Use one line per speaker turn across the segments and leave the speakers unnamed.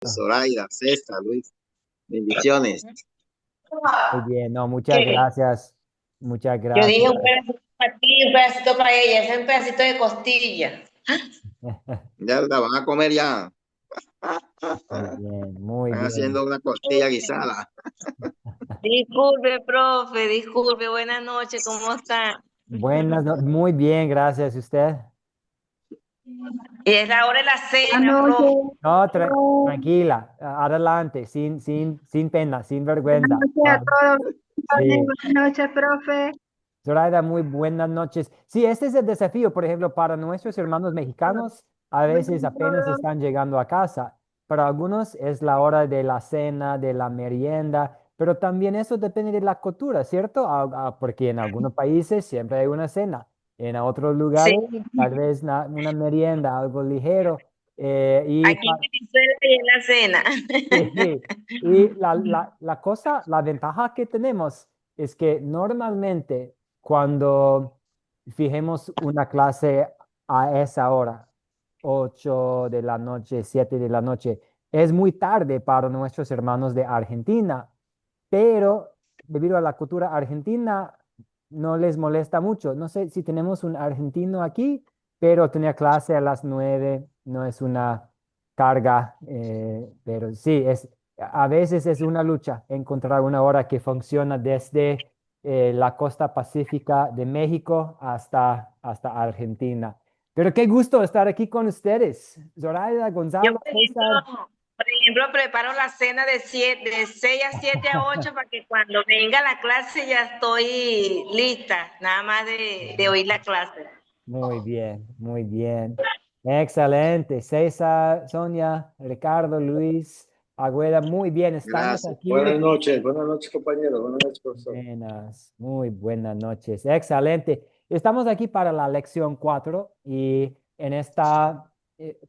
Zoraida, César, Luis. Bendiciones.
Muy bien, no, muchas
¿Qué?
gracias. Muchas
Yo dije
gracias.
un pedacito para ti, un pedacito para ella, ese es un pedacito de costilla.
Ya la van a comer ya.
Muy bien, muy
Están
bien.
haciendo una costilla guisada.
Disculpe, profe, disculpe, buenas noches, ¿cómo está?
Muy bien, gracias. ¿Usted?
Y es la hora de la cena,
Buenas
profe.
noches,
No,
buenas
tranquila, adelante, sin pena, sin vergüenza.
noches a todos.
Sí,
Buenas noches, profe.
Zoraida, muy buenas noches. Sí, este es el desafío, por ejemplo, para nuestros hermanos mexicanos, a veces
Buenas a
apenas
todos.
están llegando a casa. Para algunos es la hora de la cena, de la merienda, pero también eso depende de la cultura, ¿cierto? Porque en algunos países siempre hay una cena, en otros
Sí,
lugares tal vez una merienda, algo ligero.
aquí en Venezuela y en la cena.
Sí, y la cosa, la ventaja que tenemos es que normalmente cuando fijemos una clase a esa hora, 8 de la noche, 7 de la noche, es muy tarde para nuestros hermanos de Argentina, pero debido a la cultura argentina no les molesta mucho. No sé si tenemos un argentino aquí, pero tener clase a las 9 no es una carga, pero sí, a veces es una lucha encontrar una hora que funciona desde la costa pacífica de México hasta Argentina. Pero qué gusto estar aquí con ustedes. Zoraida,
Yo,
Gonzalo, César.
por ejemplo, preparo la cena de 6 a 7 a 8 para que cuando venga la clase ya estoy lista, nada más de oír la clase.
Muy bien, muy bien. Excelente. César, Sonia, Ricardo, Luis, Agüeda, muy bien. Estamos
Gracias.
aquí.
Buenas noches, compañero, buenas noches, profesor.
Muy buenas noches. Excelente. Estamos aquí para la lección 4 y en esta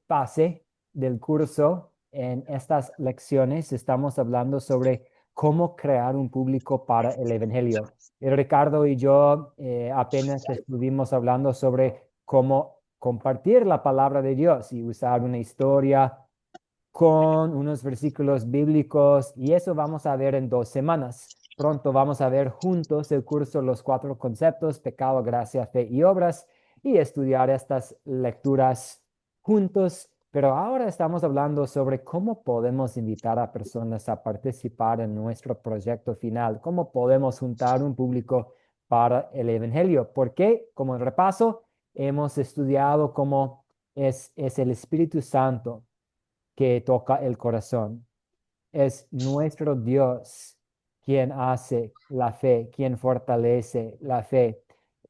fase del curso, en estas lecciones, estamos hablando sobre cómo crear un público para el Evangelio. Ricardo y yo apenas estuvimos hablando sobre cómo compartir la palabra de Dios y usar una historia con unos versículos bíblicos y eso vamos a ver en 2 semanas. Pronto vamos a ver juntos el curso Los Cuatro Conceptos, Pecado, Gracia, Fe y Obras y estudiar estas lecturas juntos. Pero ahora estamos hablando sobre cómo podemos invitar a personas a participar en nuestro proyecto final, cómo podemos juntar un público para el Evangelio. Porque, como repaso, hemos estudiado cómo es el Espíritu Santo que toca el corazón. Es nuestro Dios quien hace la fe, quien fortalece la fe.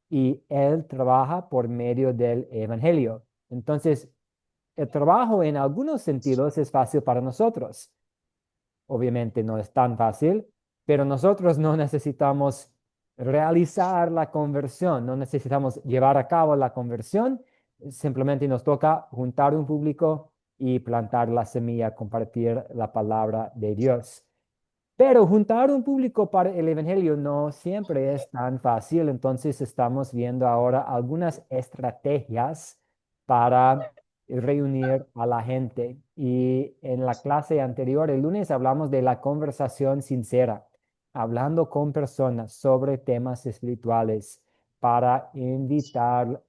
Y Él trabaja por medio del Evangelio. Entonces, el trabajo en algunos sentidos es fácil para nosotros. Obviamente no es tan fácil, pero nosotros no necesitamos realizar la conversión, no necesitamos llevar a cabo la conversión, simplemente nos toca juntar un público y plantar la semilla, compartir la palabra de Dios. Pero juntar un público para el Evangelio no siempre es tan fácil, entonces estamos viendo ahora algunas estrategias para reunir a la gente. Y en la clase anterior, el lunes, hablamos de la conversación sincera, hablando con personas sobre temas espirituales para invitarles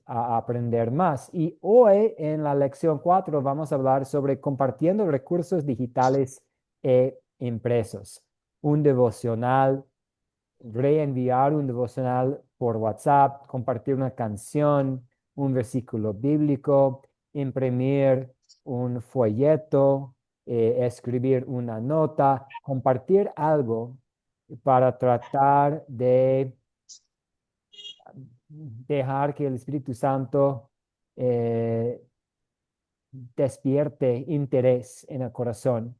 a aprender más. Y hoy en la lección 4 vamos a hablar sobre compartiendo recursos digitales impresos. Un devocional, reenviar un devocional por WhatsApp, compartir una canción, un versículo bíblico, imprimir un folleto, escribir una nota, compartir algo para tratar de dejar que el Espíritu Santo eh, despierte interés en el corazón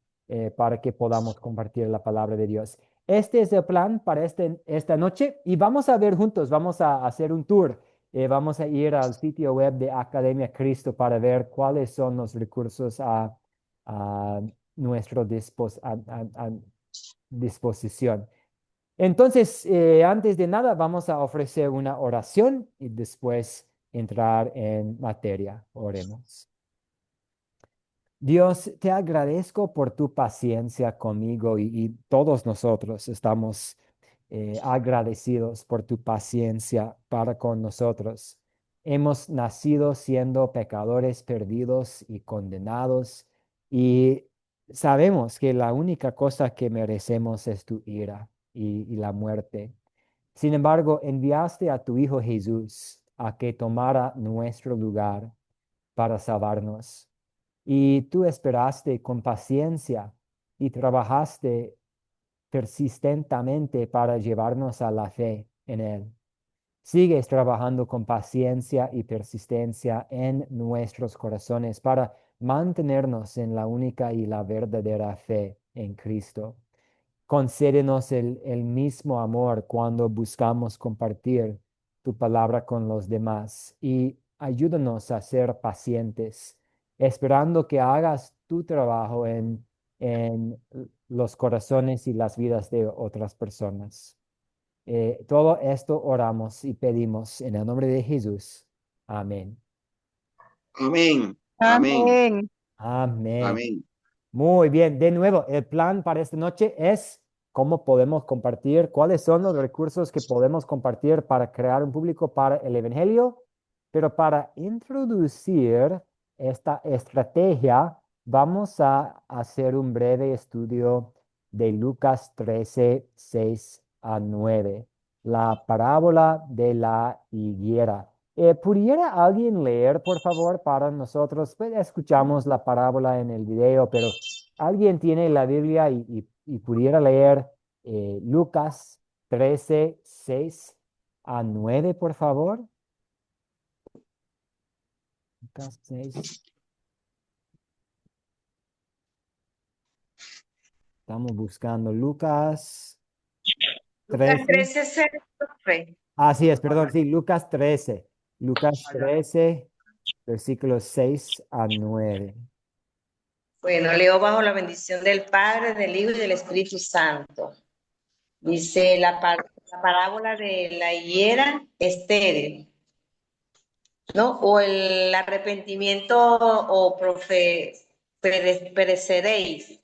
para que podamos compartir la palabra de Dios. Este es el plan para esta noche y vamos a ver juntos, vamos a hacer un tour. Vamos a ir al sitio web de Academia Cristo para ver cuáles son los recursos a nuestra disposición. Entonces, antes de nada, vamos a ofrecer una oración y después entrar en materia. Oremos. Dios, te agradezco por tu paciencia conmigo y todos nosotros estamos agradecidos por tu paciencia para con nosotros. Hemos nacido siendo pecadores perdidos y condenados y sabemos que la única cosa que merecemos es tu ira y la muerte. Sin embargo, enviaste a tu Hijo Jesús a que tomara nuestro lugar para salvarnos. Y tú esperaste con paciencia y trabajaste persistentemente para llevarnos a la fe en Él. Sigues trabajando con paciencia y persistencia en nuestros corazones para mantenernos en la única y la verdadera fe en Cristo. Concédenos el mismo amor cuando buscamos compartir tu palabra con los demás y ayúdanos a ser pacientes, esperando que hagas tu trabajo en los corazones y las vidas de otras personas. Todo esto oramos y pedimos en el nombre de Jesús. Amén.
Amén. Amén.
Amén.
Amén.
Amén.
Muy bien, de nuevo, el plan para esta noche es cómo podemos compartir, cuáles son los recursos que podemos compartir para crear un público para el Evangelio, pero para introducir esta estrategia, vamos a hacer un breve estudio de Lucas 13, 6 a 9, la parábola de la higuera. ¿Pudiera alguien leer, por favor, para nosotros? Pues escuchamos la parábola en el video, pero ¿alguien tiene la Biblia y pudiera leer Lucas 13, 6 a 9, por favor? Lucas 6. Estamos buscando Lucas
Lucas
13.
13, 6, profe.
Así es, perdón, sí, Lucas 13. Lucas 13, versículos 6 a 9.
Bueno, leo bajo la bendición del Padre, del Hijo y del Espíritu Santo. Dice la parábola de la higuera estéril, ¿no? O el arrepentimiento o pereceréis.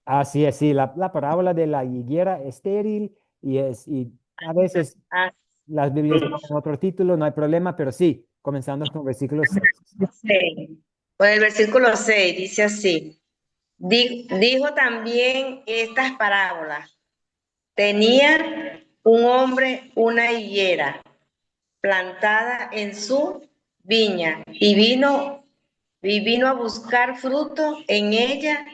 Así es, sí, la parábola de la higuera estéril y a veces
Ah,
las Biblias ponen otro título, no hay problema, pero sí, comenzando con versículo 6.
sí. Pues el versículo 6 dice así. Dijo también estas parábolas. Tenía un hombre una higuera plantada en su viña y vino a buscar fruto en ella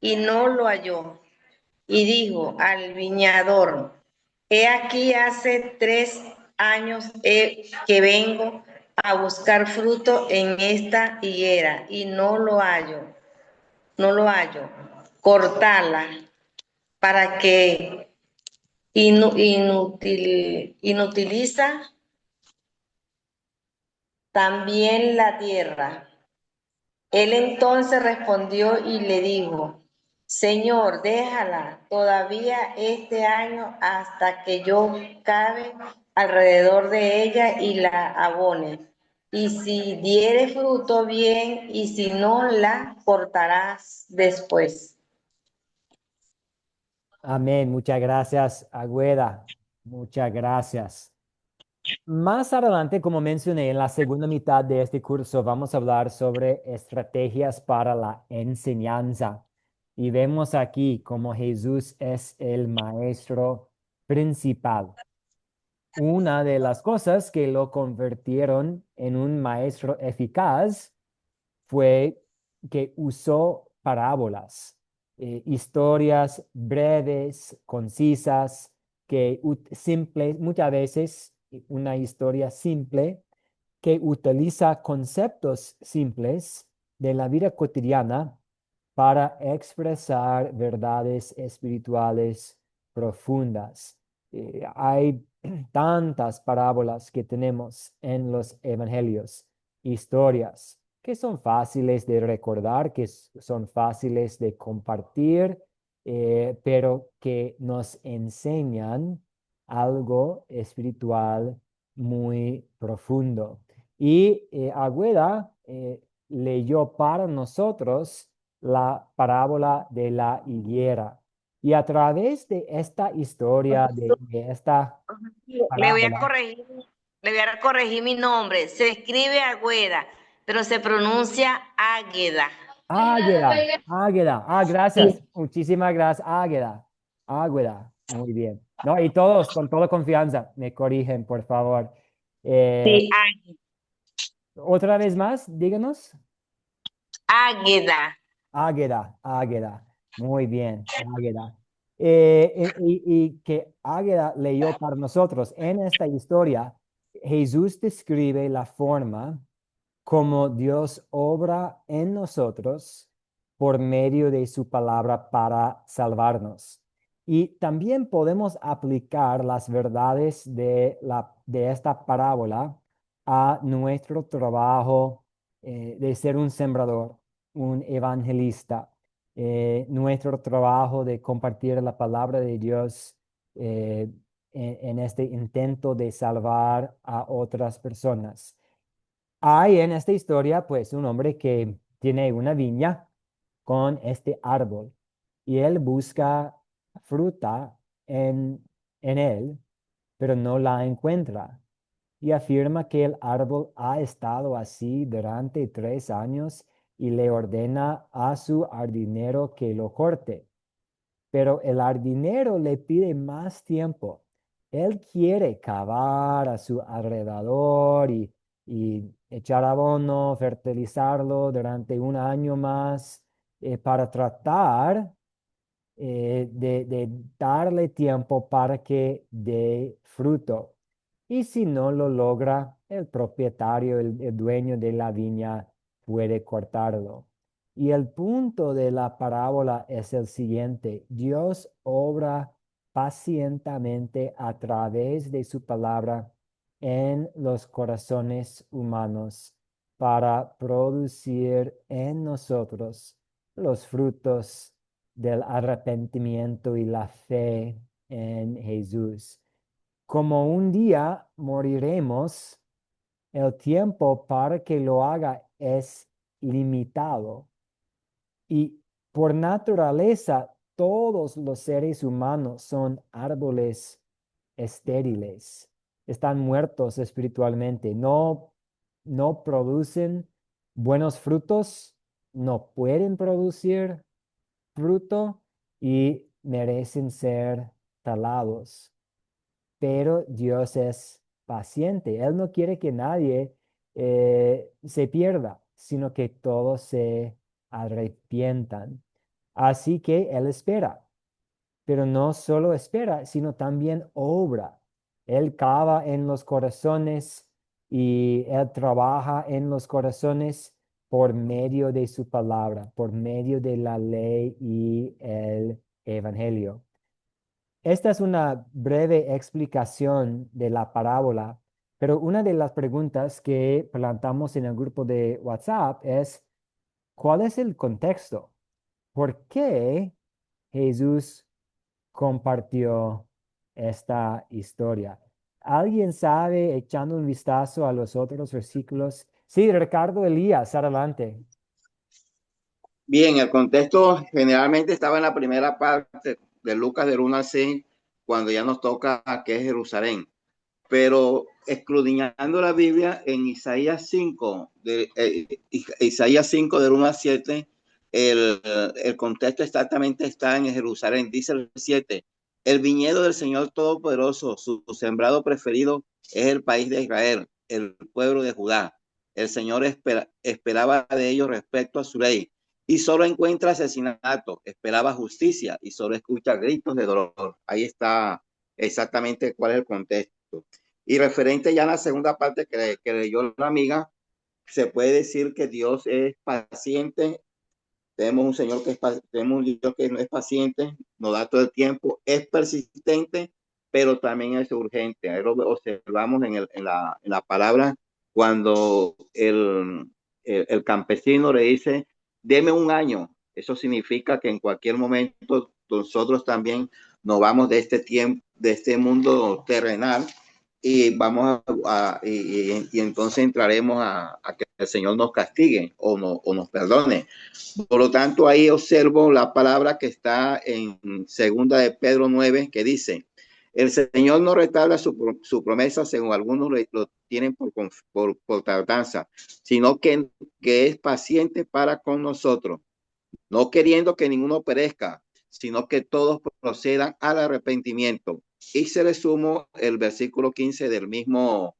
y no lo halló. Y dijo al viñador, he aquí hace 3 años que vengo a buscar fruto en esta higuera y no lo hallo, no lo hallo. Cortala para que inutiliza también la tierra. Él entonces respondió y le dijo, Señor, déjala todavía este año hasta que yo cabe alrededor de ella y la abone. Y si diere fruto, bien, y si no, la cortarás después.
Amén, muchas gracias, Agüeda. Muchas gracias. Más adelante, como mencioné, en la segunda mitad de este curso vamos a hablar sobre estrategias para la enseñanza. Y vemos aquí cómo Jesús es el maestro principal. Una de las cosas que lo convirtieron en un maestro eficaz fue que usó parábolas, historias breves, concisas, simples, muchas veces una historia simple que utiliza conceptos simples de la vida cotidiana para expresar verdades espirituales profundas. Hay tantas parábolas que tenemos en los evangelios, historias que son fáciles de recordar, que son fáciles de compartir, pero que nos enseñan algo espiritual muy profundo. Y Agüeda leyó para nosotros la parábola de la higuera. Y a través de esta historia, de esta
Le voy a
parábola,
corregir, le voy a corregir mi nombre. Se escribe Agüeda, pero se pronuncia Águeda.
Águeda, Águeda. Gracias.
Sí,
Muchísimas gracias. Águeda, Águeda. Muy bien. No, y todos, con toda confianza, me corrigen, por favor. Eh,
sí,
otra vez más, díganos.
Águeda.
Águeda, Águeda. Muy bien, Águeda. Y que Águeda leyó para nosotros. En esta historia, Jesús describe la forma como Dios obra en nosotros por medio de su palabra para salvarnos. Y también podemos aplicar las verdades de esta parábola a nuestro trabajo de ser un sembrador, un evangelista, nuestro trabajo de compartir la palabra de Dios en este intento de salvar a otras personas. Hay en esta historia, pues, un hombre que tiene una viña con este árbol y él busca fruta en él, pero no la encuentra. Y afirma que el árbol ha estado así durante 3 años y le ordena a su jardinero que lo corte. Pero el jardinero le pide más tiempo. Él quiere cavar a su alrededor y echar abono, fertilizarlo durante un año más para tratar de darle tiempo para que dé fruto. Y si no lo logra, el propietario, el dueño de la viña puede cortarlo. Y el punto de la parábola es el siguiente: Dios obra pacientemente a través de su palabra en los corazones humanos para producir en nosotros los frutos del arrepentimiento y la fe en Jesús. Como un día moriremos, el tiempo para que lo haga es limitado y por naturaleza todos los seres humanos son árboles estériles, están muertos espiritualmente, no producen buenos frutos, no pueden producir fruto y merecen ser talados. Pero Dios es paciente. Él no quiere que nadie se pierda, sino que todos se arrepientan. Así que Él espera, pero no solo espera, sino también obra. Él cava en los corazones y Él trabaja en los corazones por medio de su palabra, por medio de la ley y el evangelio. Esta es una breve explicación de la parábola, pero una de las preguntas que plantamos en el grupo de WhatsApp es: ¿cuál es el contexto? ¿Por qué Jesús compartió esta historia? ¿Alguien sabe, echando un vistazo a los otros versículos? Sí, Ricardo Elías, adelante.
Bien, el contexto generalmente estaba en la primera parte de Lucas del 1 al 6, cuando ya nos toca que es Jerusalén. Pero escudriñando la Biblia en Isaías 5, Isaías 5 del 1 al 7, el contexto exactamente está en Jerusalén. Dice el 7: el viñedo del Señor Todopoderoso, su sembrado preferido, es el país de Israel, el pueblo de Judá. El Señor esperaba de ellos respecto a su ley, y solo encuentra asesinato, esperaba justicia y solo escucha gritos de dolor. Ahí está exactamente cuál es el contexto. Y referente ya a la segunda parte que leyó la amiga, se puede decir que Dios es paciente. Tenemos un Señor tenemos un Dios que no es paciente, nos da todo el tiempo, es persistente, pero también es urgente. Ahí lo observamos en la palabra cuando el campesino le dice: deme un año. Eso significa que en cualquier momento nosotros también nos vamos de este tiempo, de este mundo terrenal, y vamos y entonces entraremos a que el Señor nos castigue o nos perdone. Por lo tanto, ahí observo la palabra que está en segunda de Pedro 9, que dice: el Señor no restaura su promesa, según algunos lo tienen por tardanza, sino que es paciente para con nosotros, no queriendo que ninguno perezca, sino que todos procedan al arrepentimiento. Y se le sumo el versículo 15 del mismo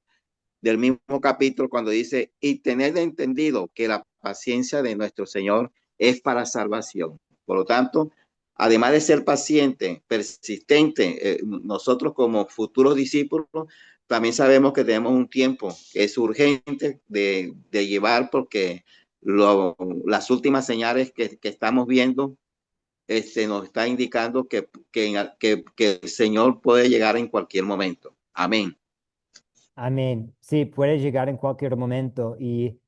capítulo, cuando dice: y tened entendido que la paciencia de nuestro Señor es para salvación. Por lo tanto, además de ser paciente, persistente, nosotros como futuros discípulos también sabemos que tenemos un tiempo que es urgente de llevar, porque las últimas señales que estamos viendo nos está indicando que el Señor puede llegar en cualquier momento. Amén.
Amén. Sí, puede llegar en cualquier momento y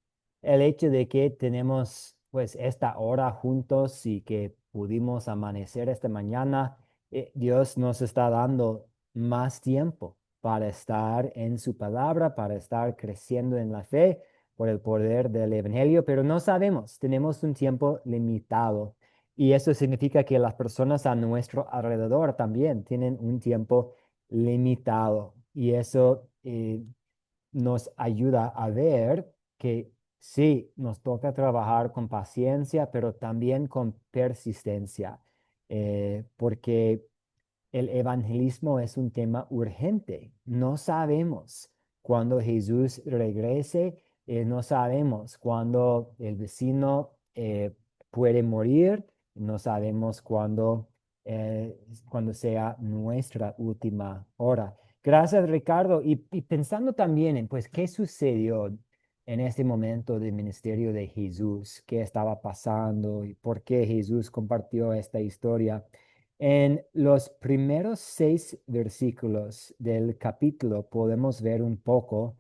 el hecho de que tenemos pues esta hora juntos y que pudimos amanecer esta mañana, Dios nos está dando más tiempo para estar en su palabra, para estar creciendo en la fe por el poder del evangelio, pero no sabemos, tenemos un tiempo limitado y eso significa que las personas a nuestro alrededor también tienen un tiempo limitado y eso nos ayuda a ver que sí, nos toca trabajar con paciencia, pero también con persistencia, porque el evangelismo es un tema urgente. No sabemos cuándo Jesús regrese, no sabemos cuándo el vecino puede morir, no sabemos cuándo sea nuestra última hora. Gracias, Ricardo. Y pensando también en, pues, ¿qué sucedió en este momento del ministerio de Jesús? ¿Qué estaba pasando y por qué Jesús compartió esta historia? En los primeros 6 versículos del capítulo podemos ver un poco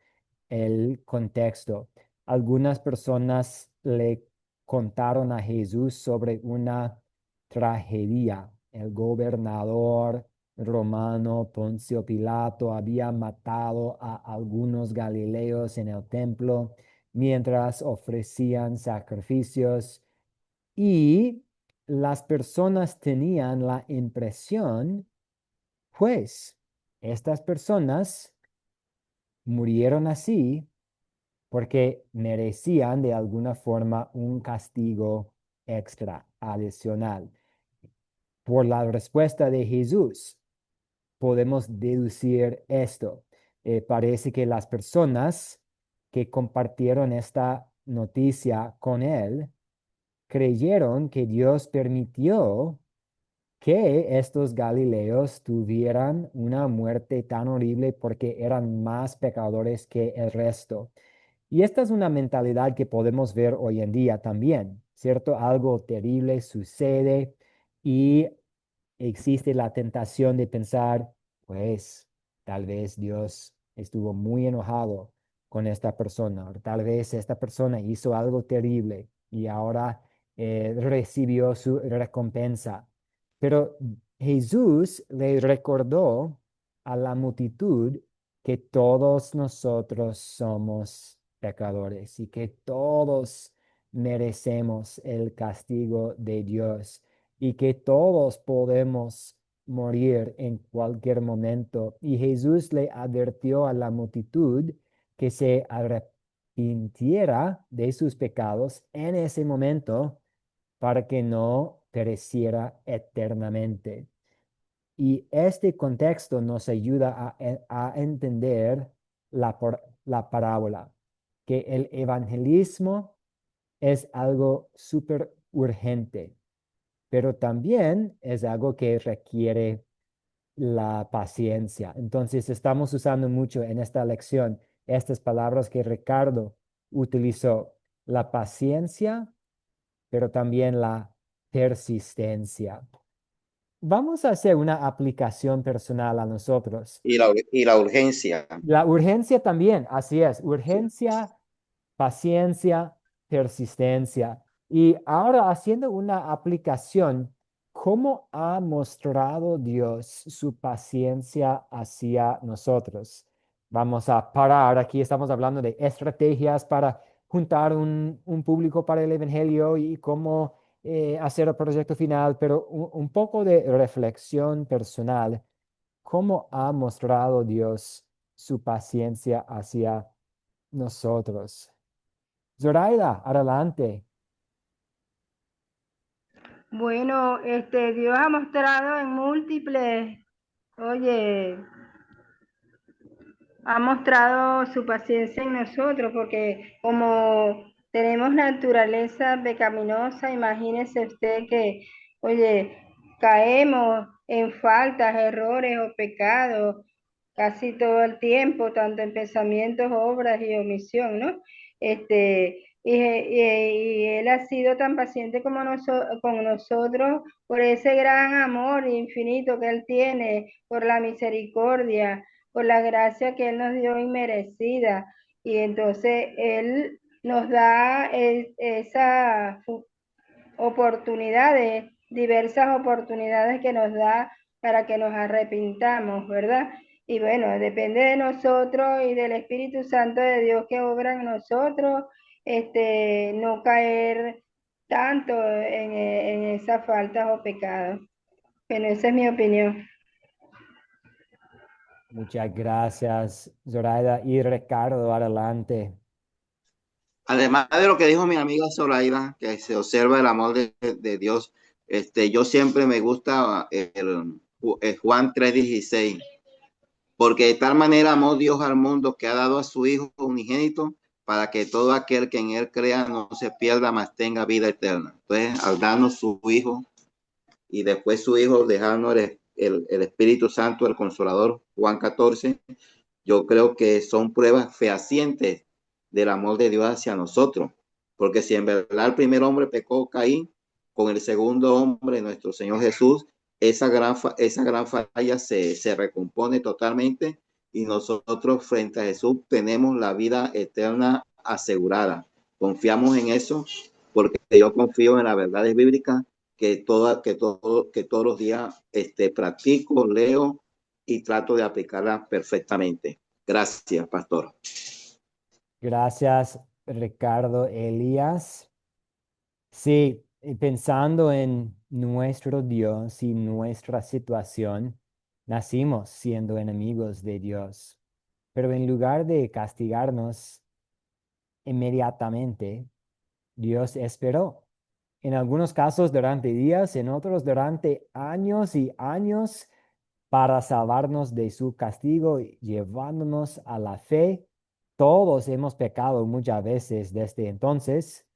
el contexto. Algunas personas le contaron a Jesús sobre una tragedia. El gobernador romano Poncio Pilato había matado a algunos galileos en el templo mientras ofrecían sacrificios y las personas tenían la impresión, pues, estas personas murieron así porque merecían de alguna forma un castigo extra, adicional. Por la respuesta de Jesús, podemos deducir esto. Parece que las personas que compartieron esta noticia con él creyeron que Dios permitió que estos galileos tuvieran una muerte tan horrible porque eran más pecadores que el resto. Y esta es una mentalidad que podemos ver hoy en día también, ¿cierto? Algo terrible sucede y existe la tentación de pensar, pues tal vez Dios estuvo muy enojado con esta persona, o tal vez esta persona hizo algo terrible y ahora recibió su recompensa. Pero Jesús le recordó a la multitud que todos nosotros somos pecadores y que todos merecemos el castigo de Dios y que todos podemos morir en cualquier momento. Y Jesús le advirtió a la multitud que se arrepintiera de sus pecados en ese momento para que no pereciera eternamente. Y este contexto nos ayuda a entender la parábola, que el evangelismo es algo súper urgente, pero también es algo que requiere la paciencia. Entonces, estamos usando mucho en esta lección estas palabras que Ricardo utilizó, la paciencia, pero también la persistencia. Vamos a hacer una aplicación personal a nosotros.
Y la urgencia.
La urgencia también, así es,
Sí.
urgencia, paciencia, persistencia. Y ahora haciendo una aplicación, ¿cómo ha mostrado Dios su paciencia hacia nosotros? Vamos a parar. Aquí estamos hablando de estrategias para juntar un público para el Evangelio y cómo hacer el proyecto final, pero un poco de reflexión personal. ¿Cómo ha mostrado Dios su paciencia hacia nosotros? Zoraida, adelante.
Bueno, Dios ha mostrado en múltiples, oye, ha mostrado su paciencia en nosotros, porque como tenemos naturaleza pecaminosa, imagínese usted que, oye, caemos en faltas, errores o pecados casi todo el tiempo, tanto en pensamientos, obras y omisión, ¿no? Y Él ha sido tan paciente como con nosotros por ese gran amor infinito que Él tiene, por la misericordia, por la gracia que Él nos dio inmerecida. Y entonces Él nos da esas oportunidades, diversas oportunidades que nos da para que nos arrepintamos, ¿verdad? Y bueno, depende de nosotros y del Espíritu Santo de Dios que obra en nosotros, no caer tanto en esas faltas o pecados. Bueno, esa es mi opinión.
Muchas gracias, Zoraida. Y Ricardo, adelante.
Además de lo que dijo mi amiga Zoraida, que se observa el amor de Dios, yo siempre me gusta el Juan 3:16, porque de tal manera amó Dios al mundo que ha dado a su Hijo unigénito para que todo aquel que en él crea no se pierda, mas tenga vida eterna. Entonces, al darnos su Hijo y después su Hijo dejarnos el Espíritu Santo, el Consolador, Juan 14, yo creo que son pruebas fehacientes del amor de Dios hacia nosotros. Porque si en verdad el primer hombre pecó, Caín, con el segundo hombre, nuestro Señor Jesús, esa gran falla se recompone totalmente y nosotros frente a Jesús tenemos la vida eterna asegurada. Confiamos en eso porque yo confío en las verdades bíblicas que todos los días practico, leo y trato de aplicarla perfectamente. Gracias, pastor.
Gracias, Ricardo. Elías. Sí, pensando en nuestro Dios y nuestra situación, nacimos siendo enemigos de Dios, pero en lugar de castigarnos inmediatamente, Dios esperó. En algunos casos durante días, en otros durante años y años, para salvarnos de su castigo, llevándonos a la fe. Todos hemos pecado muchas veces desde entonces,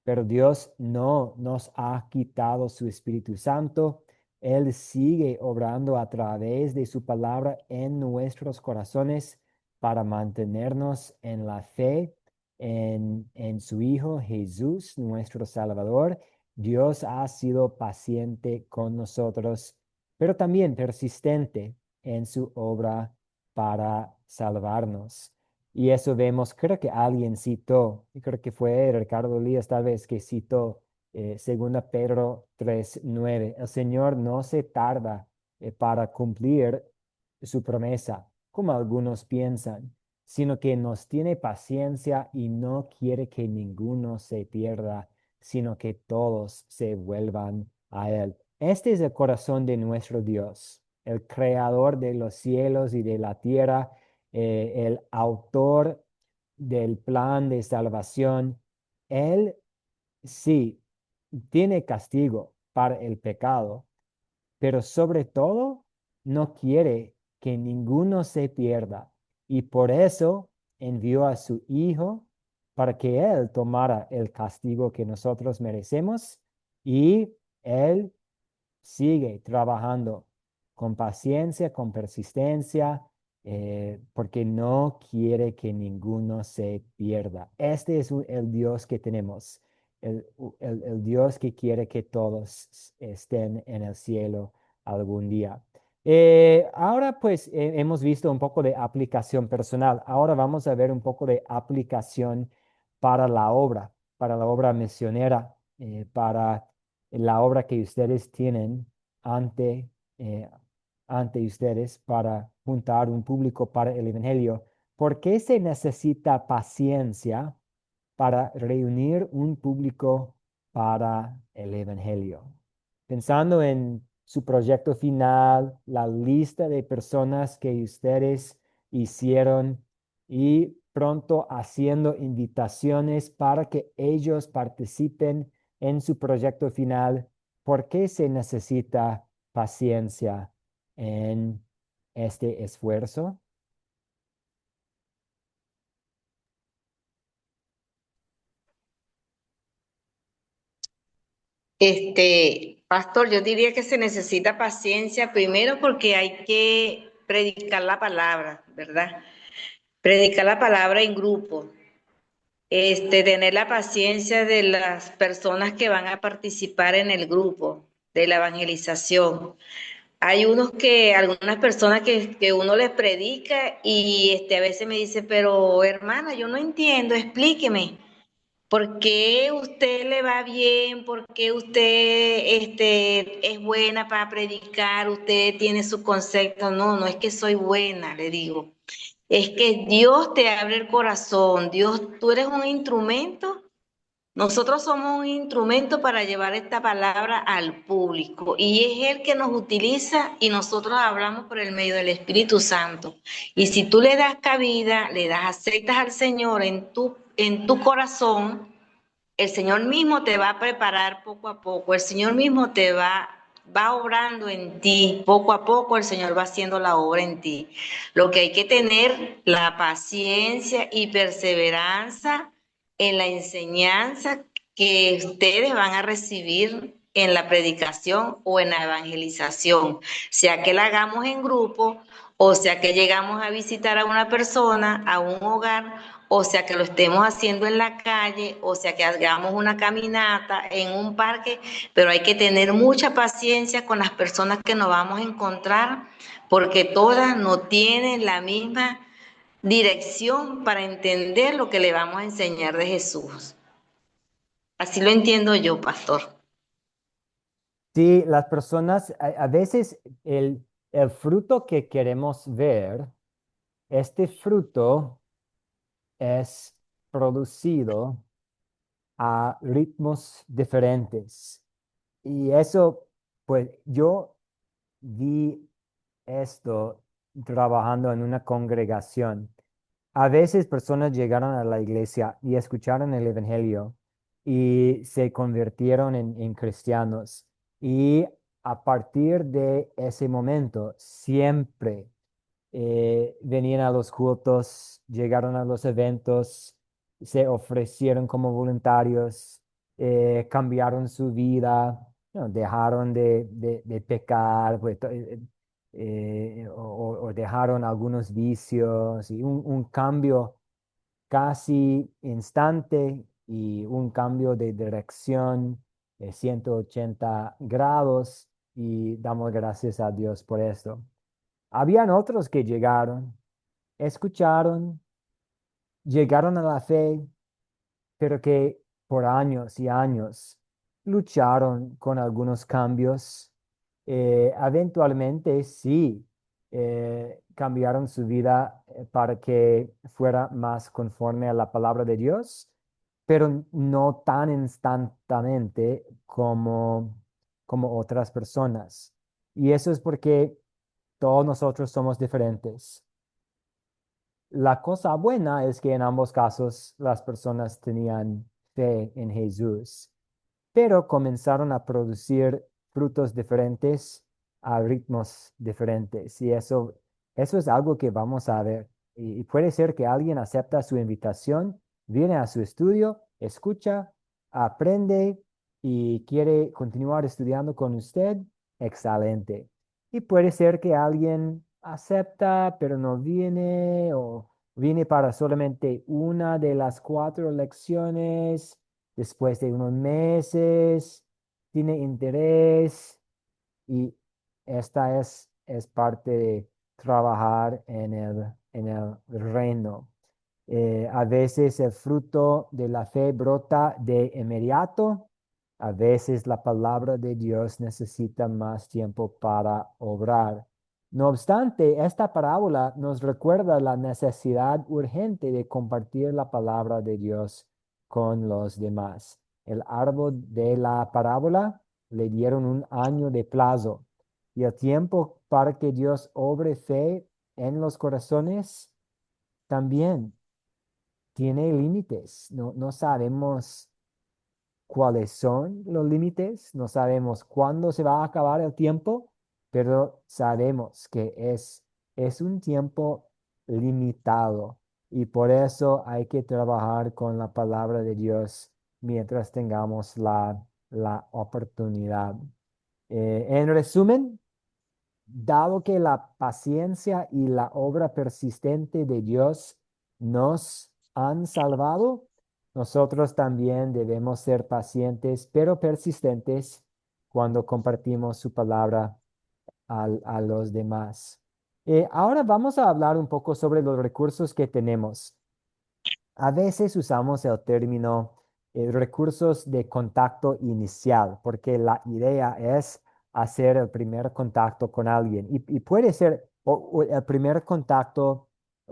pero Dios no nos ha quitado su Espíritu Santo. Él sigue obrando a través de su palabra en nuestros corazones para mantenernos en la fe en su Hijo Jesús, nuestro Salvador. Dios ha sido paciente con nosotros, pero también persistente en su obra para salvarnos. Y eso vemos, creo que alguien citó, y creo que fue Ricardo Lías tal vez que citó 2 Pedro 3:9. El Señor no se tarda para cumplir su promesa, como algunos piensan, sino que nos tiene paciencia y no quiere que ninguno se pierda, sino que todos se vuelvan a Él. Este es el corazón de nuestro Dios, el creador de los cielos y de la tierra, el autor del plan de salvación. Él sí tiene castigo para el pecado, pero sobre todo no quiere que ninguno se pierda. Y por eso envió a su Hijo para que Él tomara el castigo que nosotros merecemos y Él sigue trabajando con paciencia, con persistencia, porque no quiere que ninguno se pierda. Este es el Dios que tenemos, el Dios que quiere que todos estén en el cielo algún día. Ahora pues hemos visto un poco de aplicación personal. Ahora vamos a ver un poco de aplicación para la obra misionera, para la obra que ustedes tienen ante, eh, ante ustedes para juntar un público para el Evangelio. ¿por qué se necesita paciencia para reunir un público para el Evangelio? Pensando en su proyecto final, la lista de personas que ustedes hicieron y pronto haciendo invitaciones para que ellos participen en su proyecto final, ¿por qué se necesita paciencia en este esfuerzo?
Pastor, yo diría que se necesita paciencia primero porque hay que predicar la palabra, ¿verdad? Predicar la palabra en grupo. Tener la paciencia de las personas que van a participar en el grupo de la evangelización. Hay algunas personas que uno les predica y a veces me dice, pero hermana, yo no entiendo, explíqueme. ¿Por qué usted le va bien? ¿Por qué usted es buena para predicar? Usted tiene su concepto. No, no es que soy buena, le digo. Es que Dios te abre el corazón. Dios, tú eres un instrumento. Nosotros somos un instrumento para llevar esta palabra al público y es Él que nos utiliza y nosotros hablamos por el medio del Espíritu Santo. Y si tú le das cabida, aceptas al Señor en tu corazón, el Señor mismo te va a preparar poco a poco, el Señor mismo va obrando en ti, poco a poco el Señor va haciendo la obra en ti. Lo que hay que tener la paciencia y perseverancia en la enseñanza que ustedes van a recibir en la predicación o en la evangelización, sea que la hagamos en grupo, o sea que llegamos a visitar a una persona, a un hogar, o sea que lo estemos haciendo en la calle, o sea que hagamos una caminata en un parque, pero hay que tener mucha paciencia con las personas que nos vamos a encontrar, porque todas no tienen la misma dirección para entender lo que le vamos a enseñar de Jesús. Así lo entiendo yo, pastor.
Sí, las personas, a veces el fruto que queremos ver, este fruto es producido a ritmos diferentes. Y eso, pues yo vi esto trabajando en una congregación. A veces personas llegaron a la iglesia y escucharon el evangelio y se convirtieron en cristianos. Y a partir de ese momento, siempre venían a los cultos, llegaron a los eventos, se ofrecieron como voluntarios, cambiaron su vida, ¿no? Dejaron de pecar, pues, o dejaron algunos vicios y un cambio casi instante y un cambio de dirección de 180 grados y damos gracias a Dios por esto. Habían otros que llegaron, escucharon, llegaron a la fe, pero que por años y años lucharon con algunos cambios. Eventualmente sí, cambiaron su vida para que fuera más conforme a la palabra de Dios, pero no tan instantáneamente como otras personas. Y eso es porque todos nosotros somos diferentes. La cosa buena es que en ambos casos las personas tenían fe en Jesús, pero comenzaron a producir frutos diferentes a ritmos diferentes. Y eso es algo que vamos a ver. Y puede ser que alguien acepta su invitación, viene a su estudio, escucha, aprende y quiere continuar estudiando con usted. Excelente. Y puede ser que alguien acepta, pero no viene o viene para solamente una de las 4 lecciones. Después de unos meses, tiene interés y esta es parte de trabajar en el reino. A veces el fruto de la fe brota de inmediato. A veces la palabra de Dios necesita más tiempo para obrar. No obstante, esta parábola nos recuerda la necesidad urgente de compartir la palabra de Dios con los demás. El árbol de la parábola le dieron un año de plazo y el tiempo para que Dios obre fe en los corazones también tiene límites. No sabemos cuáles son los límites, no sabemos cuándo se va a acabar el tiempo, pero sabemos que es un tiempo limitado y por eso hay que trabajar con la palabra de Dios mientras tengamos la oportunidad. En resumen, dado que la paciencia y la obra persistente de Dios nos han salvado, nosotros también debemos ser pacientes, pero persistentes cuando compartimos su palabra a los demás. Ahora vamos a hablar un poco sobre los recursos que tenemos. A veces usamos el término recursos de contacto inicial, porque la idea es hacer el primer contacto con alguien y puede ser o el primer contacto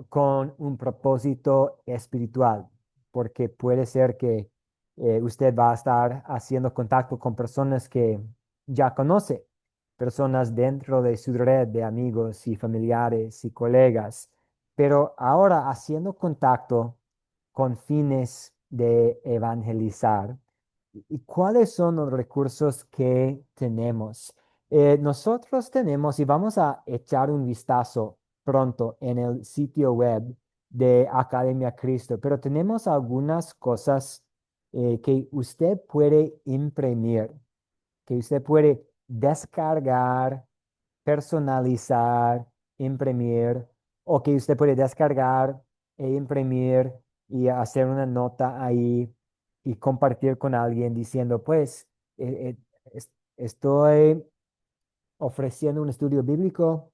con un propósito espiritual, porque puede ser que usted va a estar haciendo contacto con personas que ya conoce, personas dentro de su red de amigos y familiares y colegas, pero ahora haciendo contacto con fines de evangelizar. ¿Y cuáles son los recursos que tenemos? Nosotros tenemos, y vamos a echar un vistazo pronto en el sitio web de Academia Cristo, pero tenemos algunas cosas que usted puede imprimir, que usted puede descargar, personalizar, imprimir, o que usted puede descargar e imprimir y hacer una nota ahí y compartir con alguien diciendo, pues, estoy ofreciendo un estudio bíblico,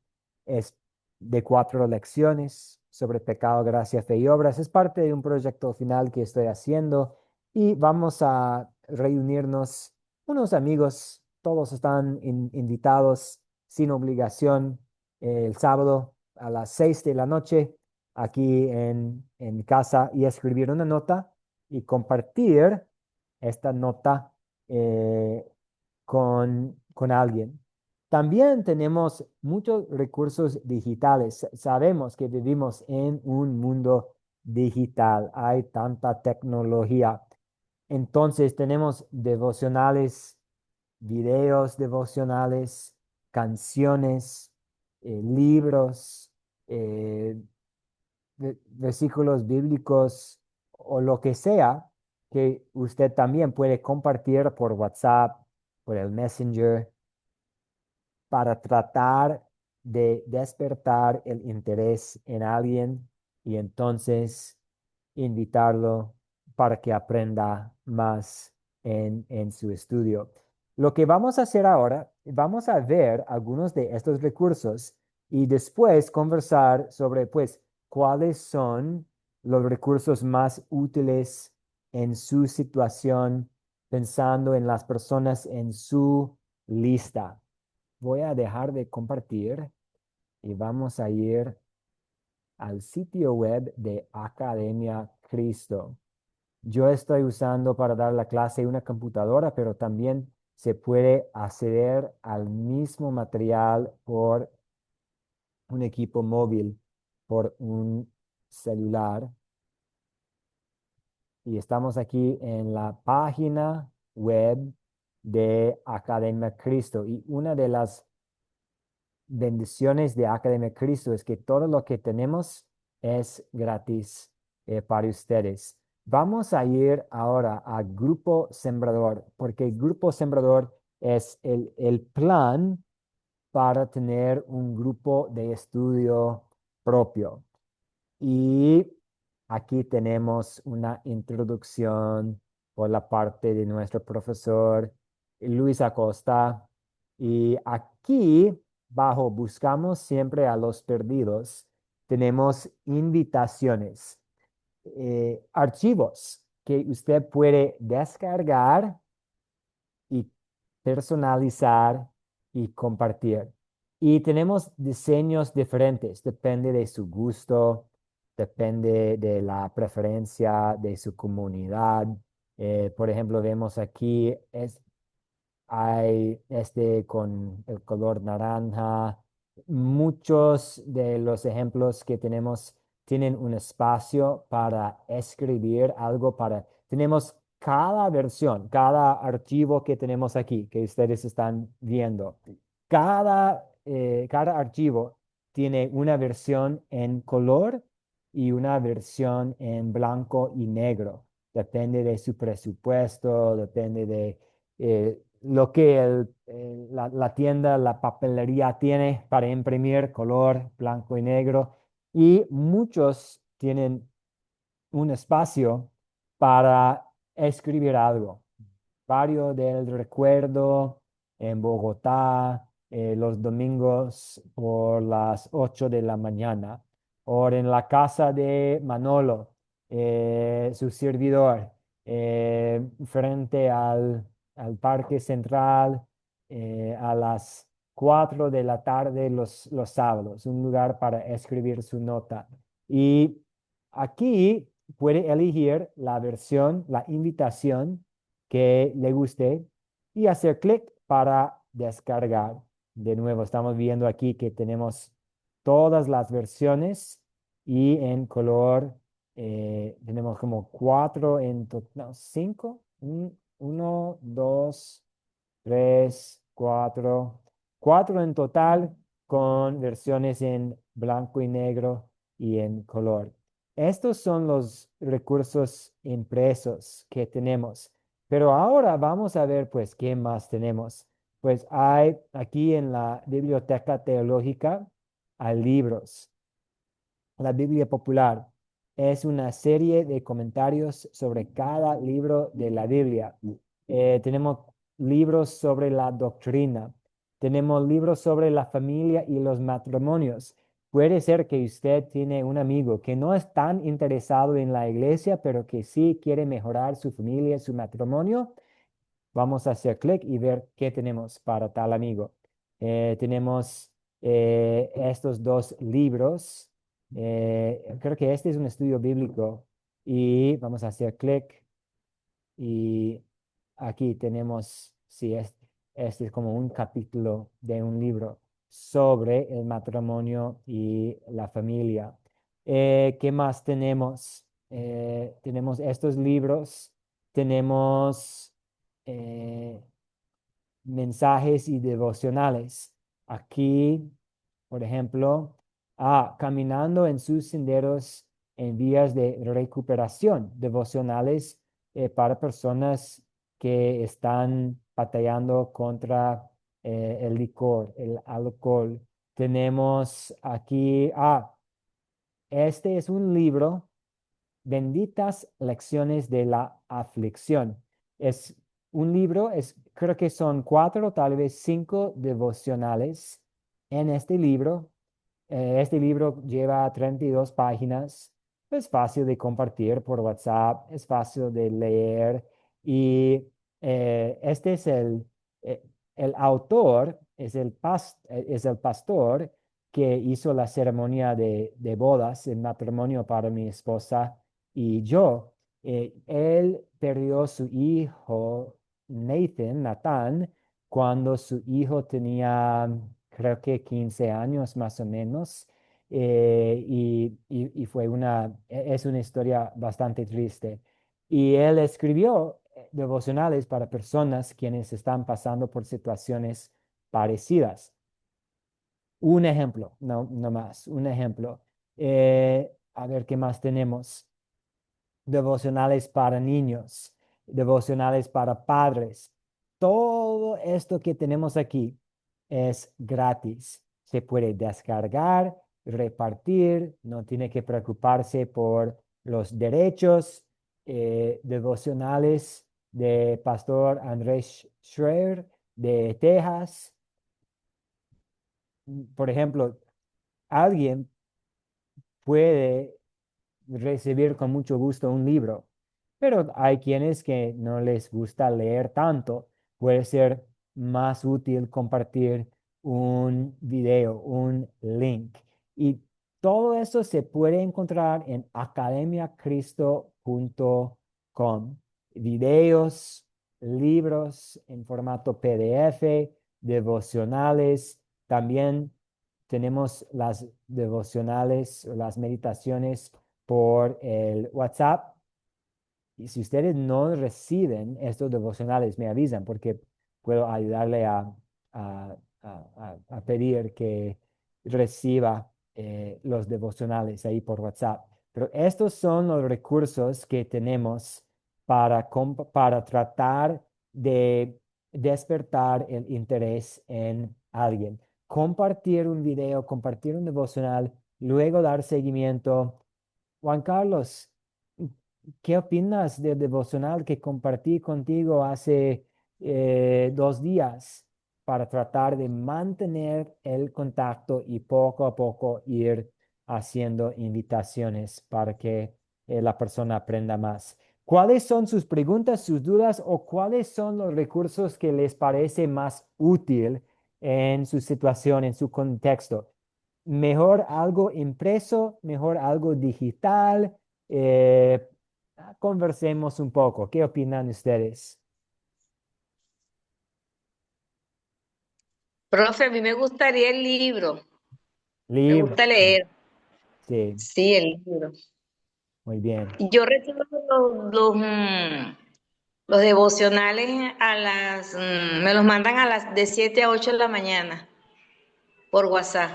es de 4 lecciones sobre pecado, gracia, fe y obras. Es parte de un proyecto final que estoy haciendo y vamos a reunirnos unos amigos, todos están invitados sin obligación el sábado a las 6 de la noche aquí en casa y escribir una nota y compartir esta nota con alguien. También tenemos muchos recursos digitales. Sabemos que vivimos en un mundo digital. Hay tanta tecnología. Entonces tenemos devocionales, videos devocionales, canciones, libros, eh, versículos bíblicos o lo que sea que usted también puede compartir por WhatsApp, por el Messenger para tratar de despertar el interés en alguien y entonces invitarlo para que aprenda más en su estudio. Lo que vamos a hacer ahora, vamos a ver algunos de estos recursos y después conversar sobre, pues, cuáles son los recursos más útiles en su situación, pensando en las personas en su lista. Voy a dejar de compartir y vamos a ir al sitio web de Academia Cristo. Yo estoy usando para dar la clase una computadora, pero también se puede acceder al mismo material por un equipo móvil, por un celular. Y estamos aquí en la página web de Academia Cristo. Y una de las bendiciones de Academia Cristo es que todo lo que tenemos es gratis para ustedes. Vamos a ir ahora a Grupo Sembrador, porque Grupo Sembrador es el plan para tener un grupo de estudio propio. Y aquí tenemos una introducción por la parte de nuestro profesor Luis Acosta. Y aquí, bajo Buscamos siempre a los perdidos, tenemos invitaciones, archivos que usted puede descargar y personalizar y compartir. Y tenemos diseños diferentes, depende de su gusto, depende de la preferencia de su comunidad. Por ejemplo, vemos aquí, hay este con el color naranja. Muchos de los ejemplos que tenemos tienen un espacio para escribir algo tenemos cada versión, cada archivo que tenemos aquí, que ustedes están viendo. Cada archivo tiene una versión en color y una versión en blanco y negro. Depende de su presupuesto, depende de lo que la tienda, la papelería tiene para imprimir color blanco y negro. Y muchos tienen un espacio para escribir algo. Barrio del Recuerdo en Bogotá, los domingos por las 8 de la mañana. O en la casa de Manolo, su servidor, frente al Parque Central, a las 4 de la tarde los sábados, un lugar para escribir su nota. Y aquí puede elegir la versión, la invitación que le guste y hacer clic para descargar. De nuevo, estamos viendo aquí que tenemos todas las versiones y en color tenemos como cuatro en total, no, cinco, uno, dos, tres, cuatro en total con versiones en blanco y negro y en color. Estos son los recursos impresos que tenemos. Pero ahora vamos a ver, pues, qué más tenemos. Pues hay aquí en la Biblioteca Teológica, hay libros. La Biblia Popular es una serie de comentarios sobre cada libro de la Biblia. Tenemos libros sobre la doctrina. Tenemos libros sobre la familia y los matrimonios. Puede ser que usted tiene un amigo que no es tan interesado en la iglesia, pero que sí quiere mejorar su familia, su matrimonio. Vamos a hacer clic y ver qué tenemos para tal amigo. Tenemos estos dos libros. Creo que este es un estudio bíblico y vamos a hacer clic y aquí tenemos, sí, este es como un capítulo de un libro sobre el matrimonio y la familia. ¿Qué más tenemos? Tenemos estos libros, tenemos eh, mensajes y devocionales. Aquí, por ejemplo, caminando en sus senderos en vías de recuperación, devocionales para personas que están batallando contra el licor, el alcohol. Tenemos aquí, este es un libro, Benditas Lecciones de la Aflicción. Es un libro, creo que son 4, tal vez 5 devocionales en este libro. Este libro lleva 32 páginas. Es fácil de compartir por WhatsApp, es fácil de leer y este es el autor, es el pastor que hizo la ceremonia de bodas, el matrimonio para mi esposa y yo. Él perdió su hijo Nathan, cuando su hijo tenía, creo que 15 años más o menos. Y es una historia bastante triste. Y él escribió devocionales para personas quienes están pasando por situaciones parecidas. Un ejemplo, no más, un ejemplo. A ver qué más tenemos. Devocionales para niños, devocionales para padres. Todo esto que tenemos aquí es gratis. Se puede descargar, repartir, no tiene que preocuparse por los derechos. Devocionales de Pastor Andrés Schreier de Texas. Por ejemplo, alguien puede recibir con mucho gusto un libro, pero hay quienes que no les gusta leer tanto. Puede ser más útil compartir un video, un link. Y todo eso se puede encontrar en academiacristo.com. Videos, libros en formato PDF, devocionales. También tenemos las devocionales o las meditaciones por el WhatsApp. Y si ustedes no reciben estos devocionales, me avisan porque puedo ayudarle a, a pedir que reciba los devocionales ahí por WhatsApp. Pero estos son los recursos que tenemos para tratar de despertar el interés en alguien. Compartir un video, compartir un devocional, luego dar seguimiento. Juan Carlos, ¿qué opinas del devocional que compartí contigo hace 2 días para tratar de mantener el contacto y poco a poco ir haciendo invitaciones para que la persona aprenda más? ¿Cuáles son sus preguntas, sus dudas o cuáles son los recursos que les parece más útil en su situación, en su contexto? ¿Mejor algo impreso, mejor algo digital? Eh, Conversemos un poco. ¿Qué opinan ustedes?
Profe, a mí me gustaría el libro. Me
Libro.
gusta leer.
Sí,
Sí, el libro.
muy bien.
Yo recibo los devocionales me los mandan a las de 7 a 8 de la mañana por WhatsApp.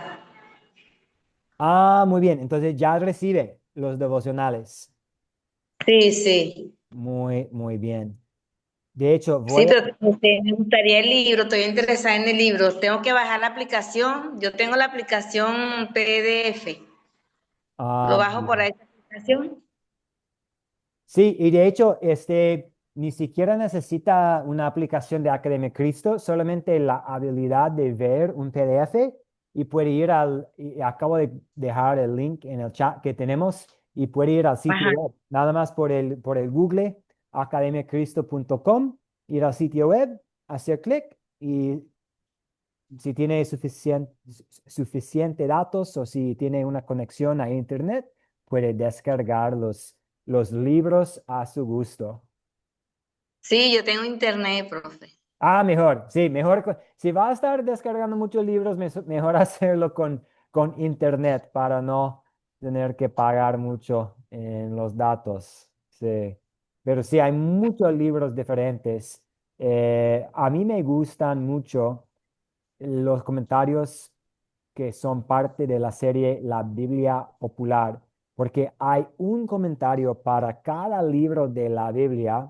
Ah, muy bien. Entonces ya recibe los devocionales.
Sí, sí.
Muy, muy bien. De hecho,
Sí,
voy a...
pero me gustaría el libro, estoy interesada en el libro. Tengo que bajar la aplicación. Yo tengo la aplicación PDF. Lo bajo
Muy
por
bien.
ahí la aplicación.
Sí, y de hecho, ni siquiera necesita una aplicación de Academia Cristo, solamente la habilidad de ver un PDF y puede ir y acabo de dejar el link en el chat que tenemos y puede ir al sitio
Ajá.
web, nada más por el Google, academiacristo.com, ir al sitio web, hacer clic y si tiene suficiente datos o si tiene una conexión a Internet, puede descargar los libros a su gusto.
Sí, yo tengo internet, profe.
Ah, mejor, sí, mejor. Si va a estar descargando muchos libros, mejor hacerlo con Internet para no tener que pagar mucho en los datos. Sí, pero sí, hay muchos libros diferentes. A mí me gustan mucho los comentarios que son parte de la serie La Biblia Popular, porque hay un comentario para cada libro de la Biblia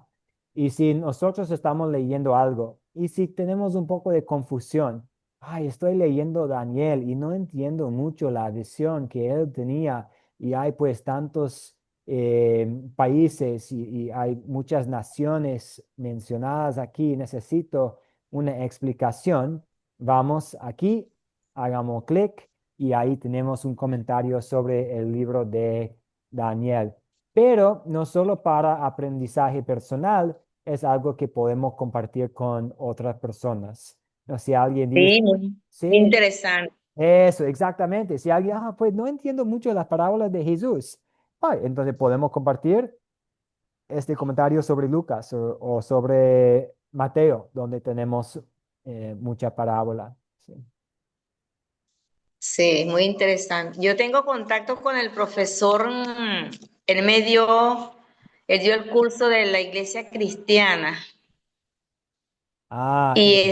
y si nosotros estamos leyendo algo y si tenemos un poco de confusión, ay, estoy leyendo Daniel y no entiendo mucho la visión que él tenía y hay pues tantos países y hay muchas naciones mencionadas aquí, necesito una explicación. Vamos aquí, hagamos clic y ahí tenemos un comentario sobre el libro de Daniel. Pero no solo para aprendizaje personal, es algo que podemos compartir con otras personas. No, si alguien dice,
Sí, muy
sí,
interesante.
eso, exactamente. Si alguien, pues no entiendo mucho las parábolas de Jesús. Ay, entonces podemos compartir este comentario sobre Lucas o sobre Mateo, donde tenemos mucha parábola. Sí.
Sí, muy interesante. Yo tengo contacto con el profesor, él dio el curso de la iglesia cristiana
Ah,
y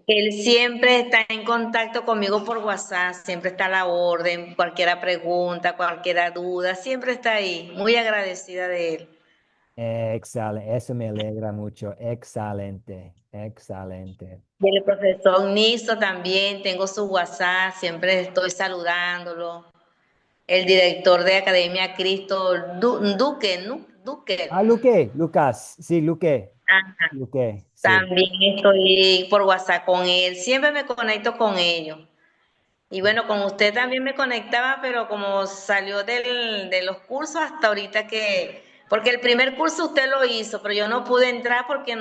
él siempre está en contacto conmigo por WhatsApp, siempre está a la orden, cualquier pregunta, cualquier duda, siempre está ahí. Muy agradecida de él.
excelente, eso me alegra mucho. Excelente, excelente.
Y el profesor Niso también, tengo su WhatsApp, siempre estoy saludándolo. El director de Academia Cristo, Duque, ¿no? Duque.
Ah, Luque, Lucas, sí, Luque,
Ajá.
Luque, sí.
También estoy por WhatsApp con él, siempre me conecto con ellos. Y bueno, con usted también me conectaba, pero como salió de los cursos hasta ahorita que, Porque el primer curso usted lo hizo, pero yo no pude entrar porque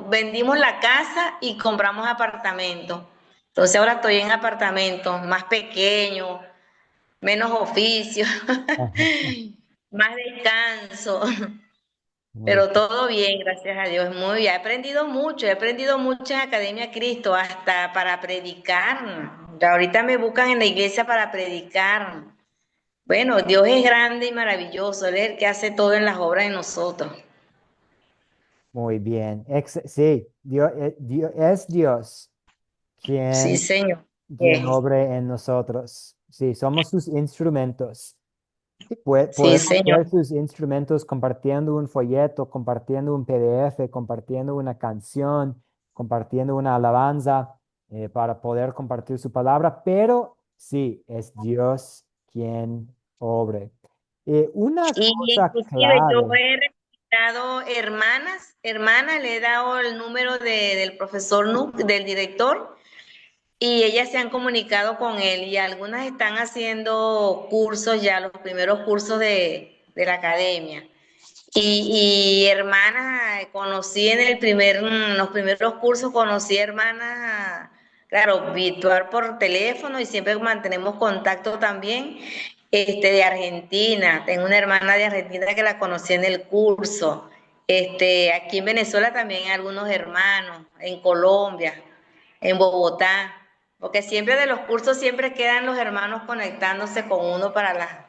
vendimos la casa y compramos apartamento. Entonces ahora estoy en apartamentos más pequeños, menos oficio, más descanso.
Muy
Pero todo bien, gracias a Dios, muy bien. He aprendido mucho en Academia Cristo, hasta para predicar. Ya ahorita me buscan en la iglesia para predicar. Bueno, Dios es grande y maravilloso, Él es el que hace todo en las obras de nosotros.
muy bien. Sí, Dios es Dios
Sí,
quien,
Señor.
quien
Eh,
obre en nosotros. Sí, somos sus instrumentos. Sí,
Sí,
podemos
Señor.
ser sus instrumentos compartiendo un folleto, compartiendo un PDF, compartiendo una canción, compartiendo una alabanza para poder compartir su palabra, pero sí, es Dios quien obre. Una
Y
cosa
inclusive yo
clave.
he reclutado hermanas, le he dado el número del profesor Nuc, del director, y ellas se han comunicado con él y algunas están haciendo cursos ya, los primeros cursos de la academia. Y hermanas, conocí los primeros cursos, conocí hermanas, claro, virtual por teléfono y siempre mantenemos contacto también, de Argentina. Tengo una hermana de Argentina que la conocí en el curso. Aquí en Venezuela también hay algunos hermanos, en Colombia, en Bogotá, porque siempre de los cursos siempre quedan los hermanos conectándose con uno para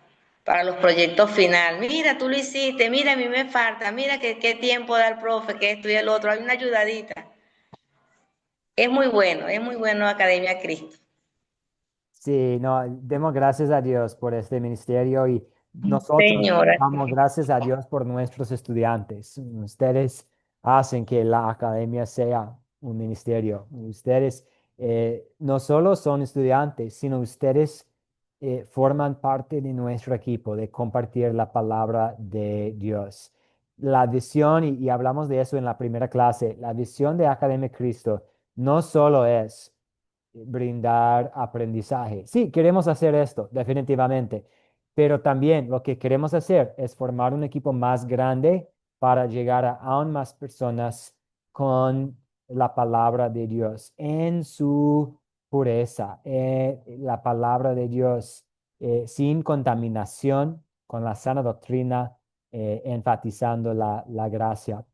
los proyectos final. Mira, tú lo hiciste, mira, a mí me falta, mira qué tiempo da el profe, que esto y el otro, hay una ayudadita. Es muy bueno Academia Cristo.
Sí, no, demos gracias a Dios por este ministerio y nosotros
Señora,
damos gracias a Dios por nuestros estudiantes. Ustedes hacen que la academia sea un ministerio. Ustedes no solo son estudiantes, sino ustedes forman parte de nuestro equipo de compartir la palabra de Dios. La visión, y hablamos de eso en la primera clase, la visión de Academia Cristo no solo es brindar aprendizaje. Sí, queremos hacer esto, definitivamente, pero también lo que queremos hacer es formar un equipo más grande para llegar a aún más personas con la palabra de Dios en su pureza, la palabra de Dios sin contaminación, con la sana doctrina, enfatizando la gracia.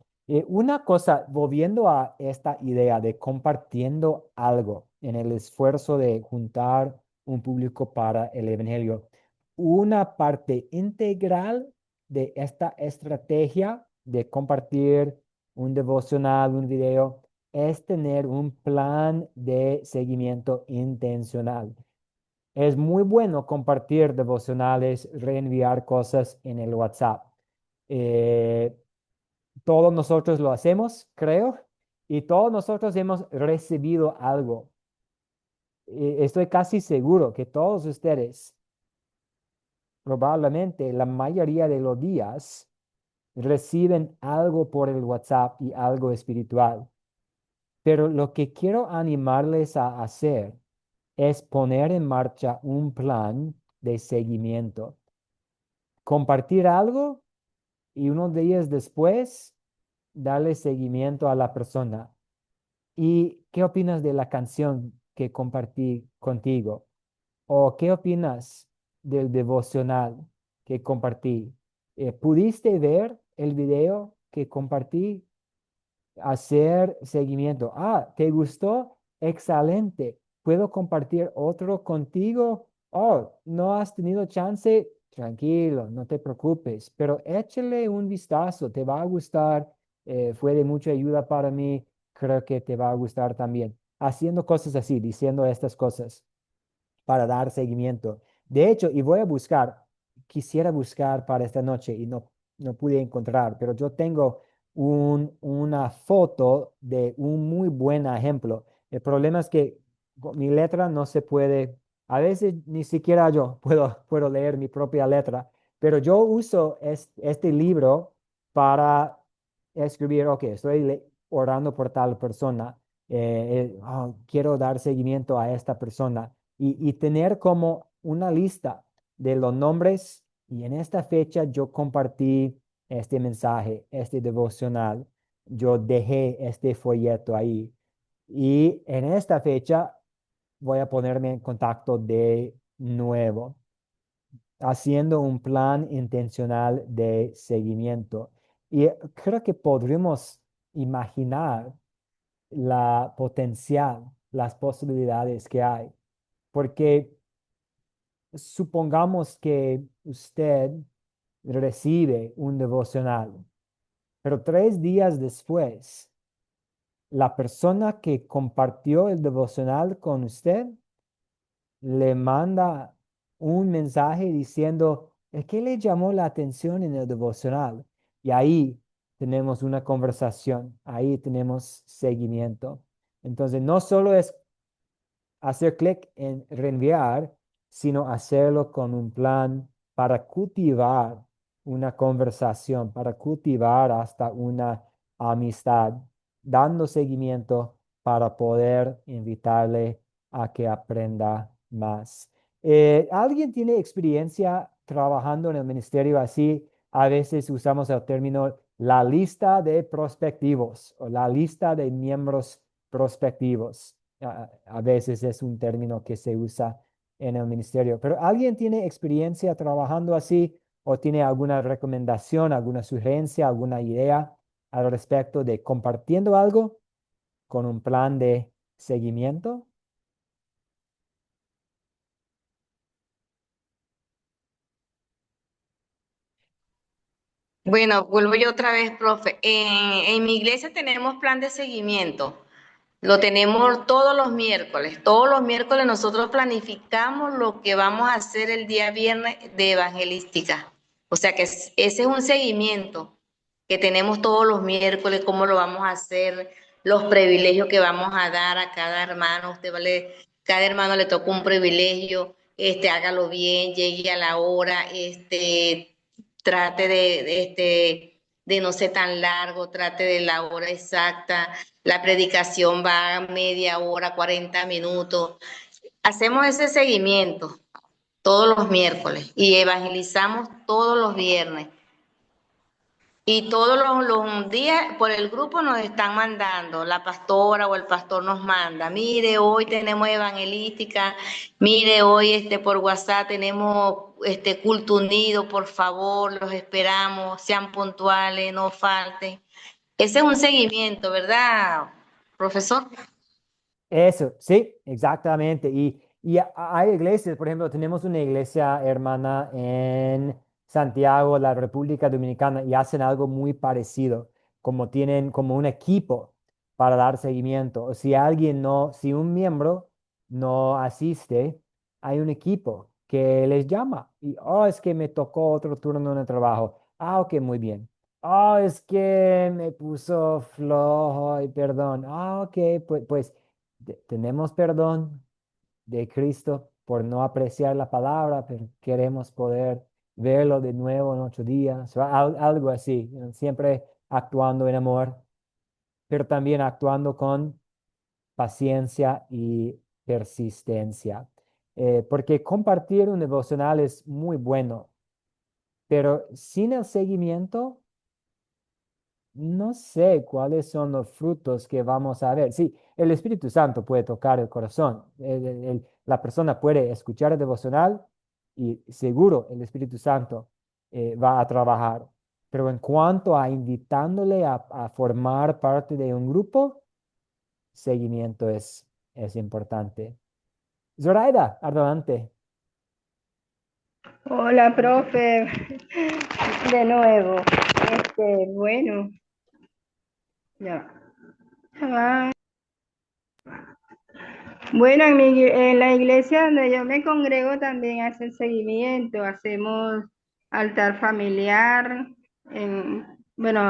Una cosa, volviendo a esta idea de compartiendo algo en el esfuerzo de juntar un público para el evangelio, una parte integral de esta estrategia de compartir un devocional, un video, es tener un plan de seguimiento intencional. Es muy bueno compartir devocionales, reenviar cosas en el WhatsApp. Eh, todos nosotros lo hacemos, creo, y todos nosotros hemos recibido algo. Estoy casi seguro que todos ustedes, probablemente la mayoría de los días, reciben algo por el WhatsApp y algo espiritual. Pero lo que quiero animarles a hacer es poner en marcha un plan de seguimiento. Compartir algo y unos días después darle seguimiento a la persona. ¿Y qué opinas de la canción que compartí contigo? ¿O qué opinas del devocional que compartí? ¿Pudiste ver el video que compartí? Hacer seguimiento. Ah, ¿te gustó? Excelente. ¿Puedo compartir otro contigo? Oh, ¿no has tenido chance? Tranquilo, no te preocupes, pero échale un vistazo, te va a gustar. Fue de mucha ayuda para mí, creo que te va a gustar también. Haciendo cosas así, diciendo estas cosas para dar seguimiento. De hecho, y voy a buscar, quisiera buscar para esta noche y no pude encontrar, pero yo tengo una foto de un muy buen ejemplo. El problema es que con mi letra no se puede, a veces ni siquiera yo puedo leer mi propia letra, pero yo uso este libro para escribir, ok, estoy orando por tal persona, quiero dar seguimiento a esta persona y tener como una lista de los nombres Y en esta fecha yo compartí este mensaje, este devocional. Yo dejé este folleto ahí. Y en esta fecha voy a ponerme en contacto de nuevo, haciendo un plan intencional de seguimiento. Y creo que podremos imaginar la potencial, las posibilidades que hay, porque supongamos que usted recibe un devocional, pero 3 días después, la persona que compartió el devocional con usted le manda un mensaje diciendo, ¿qué le llamó la atención en el devocional? Y ahí tenemos una conversación, ahí tenemos seguimiento. Entonces, no solo es hacer clic en reenviar, sino hacerlo con un plan para cultivar una conversación, para cultivar hasta una amistad, dando seguimiento para poder invitarle a que aprenda más. ¿Alguien tiene experiencia trabajando en el ministerio así? A veces usamos el término la lista de prospectivos o la lista de miembros prospectivos. A veces es un término que se usa en el ministerio. Pero ¿alguien tiene experiencia trabajando así o tiene alguna recomendación, alguna sugerencia, alguna idea al respecto de compartiendo algo con un plan de seguimiento?
Bueno, vuelvo yo otra vez, profe. En mi iglesia tenemos plan de seguimiento. Lo tenemos todos los miércoles. Todos los miércoles nosotros planificamos lo que vamos a hacer el día viernes de evangelística. O sea que ese es un seguimiento que tenemos todos los miércoles, cómo lo vamos a hacer, los privilegios que vamos a dar a cada hermano. Cada hermano le toca un privilegio, hágalo bien, llegue a la hora, trate de no ser tan largo, trate de la hora exacta. La predicación va a media hora, 40 minutos. Hacemos ese seguimiento todos los miércoles y evangelizamos todos los viernes. Y todos los días por el grupo nos están mandando, la pastora o el pastor nos manda, mire, hoy tenemos evangelística, mire, hoy por WhatsApp tenemos culto unido, por favor, los esperamos, sean puntuales, no falten. Ese es un seguimiento, ¿verdad, profesor?
Eso, sí, exactamente. Y hay iglesias, por ejemplo, tenemos una iglesia hermana en Santiago, la República Dominicana, y hacen algo muy parecido, como tienen como un equipo para dar seguimiento. O si un miembro no asiste, hay un equipo que les llama y, oh, es que me tocó otro turno en el trabajo. Ah, ok, muy bien. Oh, es que me puso flojo y perdón. Ah, ok, pues tenemos perdón de Cristo por no apreciar la palabra, pero queremos poder verlo de nuevo en 8 días, o algo así, siempre actuando en amor, pero también actuando con paciencia y persistencia. Porque compartir un devocional es muy bueno, pero sin el seguimiento, no sé cuáles son los frutos que vamos a ver. Sí, el Espíritu Santo puede tocar el corazón. La persona puede escuchar el devocional y seguro el Espíritu Santo va a trabajar. Pero en cuanto a invitándole a formar parte de un grupo, seguimiento es importante. Zoraida, adelante.
Hola, profe, de nuevo. Bueno, ya. Ah, bueno, en la iglesia donde yo me congrego también hacen seguimiento, hacemos altar familiar, bueno,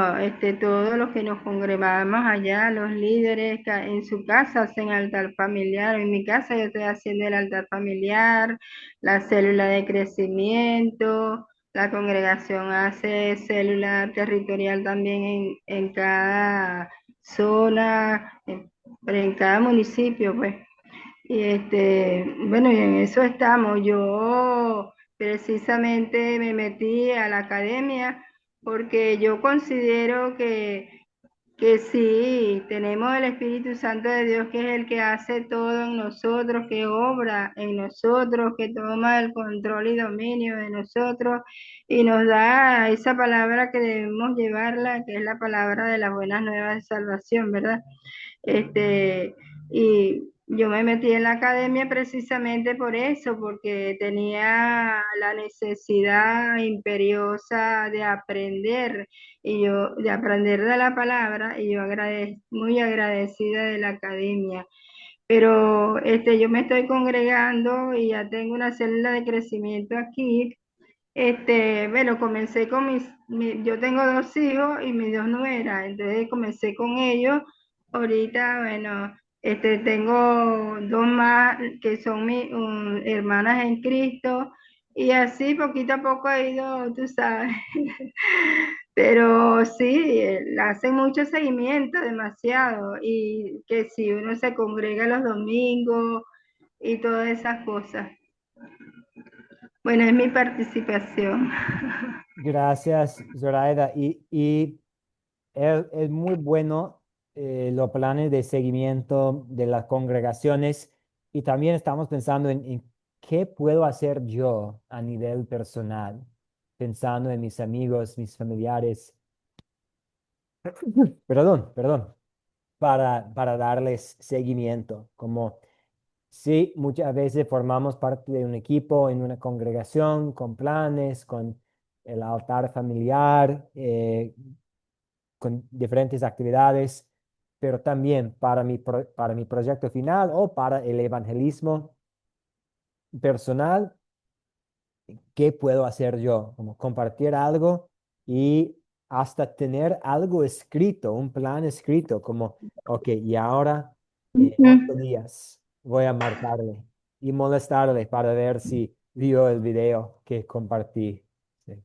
todos los que nos congregamos allá, los líderes en su casa hacen altar familiar, en mi casa yo estoy haciendo el altar familiar, la célula de crecimiento, la congregación hace célula territorial también en cada zona, pero en cada municipio, pues. Y bueno, y en eso estamos. Yo precisamente me metí a la academia porque yo considero que sí, tenemos el Espíritu Santo de Dios, que es el que hace todo en nosotros, que obra en nosotros, que toma el control y dominio de nosotros y nos da esa palabra que debemos llevarla, que es la palabra de las buenas nuevas de salvación, ¿verdad? Y yo me metí en la academia precisamente por eso, porque tenía la necesidad imperiosa de aprender de aprender de la palabra, y yo muy agradecida de la academia. Pero yo me estoy congregando y ya tengo una célula de crecimiento aquí. Bueno, comencé con yo tengo dos hijos y mis dos nueras, entonces comencé con ellos. Ahorita, bueno, tengo dos más que son mis hermanas en Cristo, y así poquito a poco he ido, tú sabes. Pero sí, hacen mucho seguimiento, demasiado, y que si uno se congrega los domingos y todas esas cosas. Bueno, es mi participación.
Gracias, Zoraida. Y es muy bueno los planes de seguimiento de las congregaciones, y también estamos pensando en qué puedo hacer yo a nivel personal, pensando en mis amigos, mis familiares, perdón, para darles seguimiento. Como sí, muchas veces formamos parte de un equipo en una congregación con planes, con el altar familiar, con diferentes actividades, pero también para mi proyecto final o para el evangelismo personal, ¿qué puedo hacer yo? Como compartir algo y hasta tener algo escrito, un plan escrito, como, ok, y ahora
Ujú.
8 días voy a marcarle y molestarle para ver si vio el video que compartí. Sí.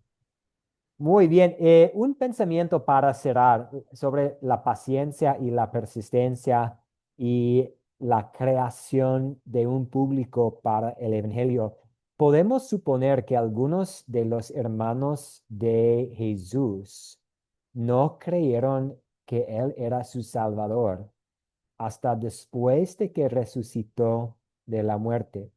Muy bien, un pensamiento para cerrar sobre la paciencia y la persistencia y la creación de un público para el Evangelio. Podemos suponer que algunos de los hermanos de Jesús no creyeron que Él era su Salvador hasta después de que resucitó de la muerte.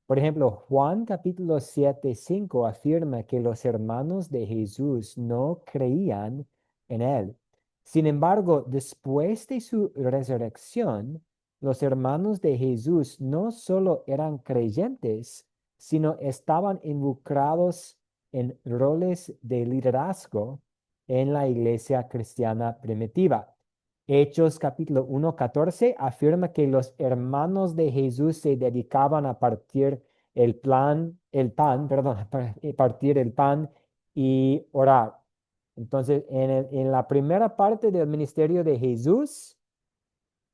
Por ejemplo, Juan capítulo 7:5 afirma que los hermanos de Jesús no creían en él. Sin embargo, después de su resurrección, los hermanos de Jesús no solo eran creyentes, sino estaban involucrados en roles de liderazgo en la iglesia cristiana primitiva. Hechos capítulo 1:14 afirma que los hermanos de Jesús se dedicaban a partir partir el pan y orar. Entonces, en la primera parte del ministerio de Jesús,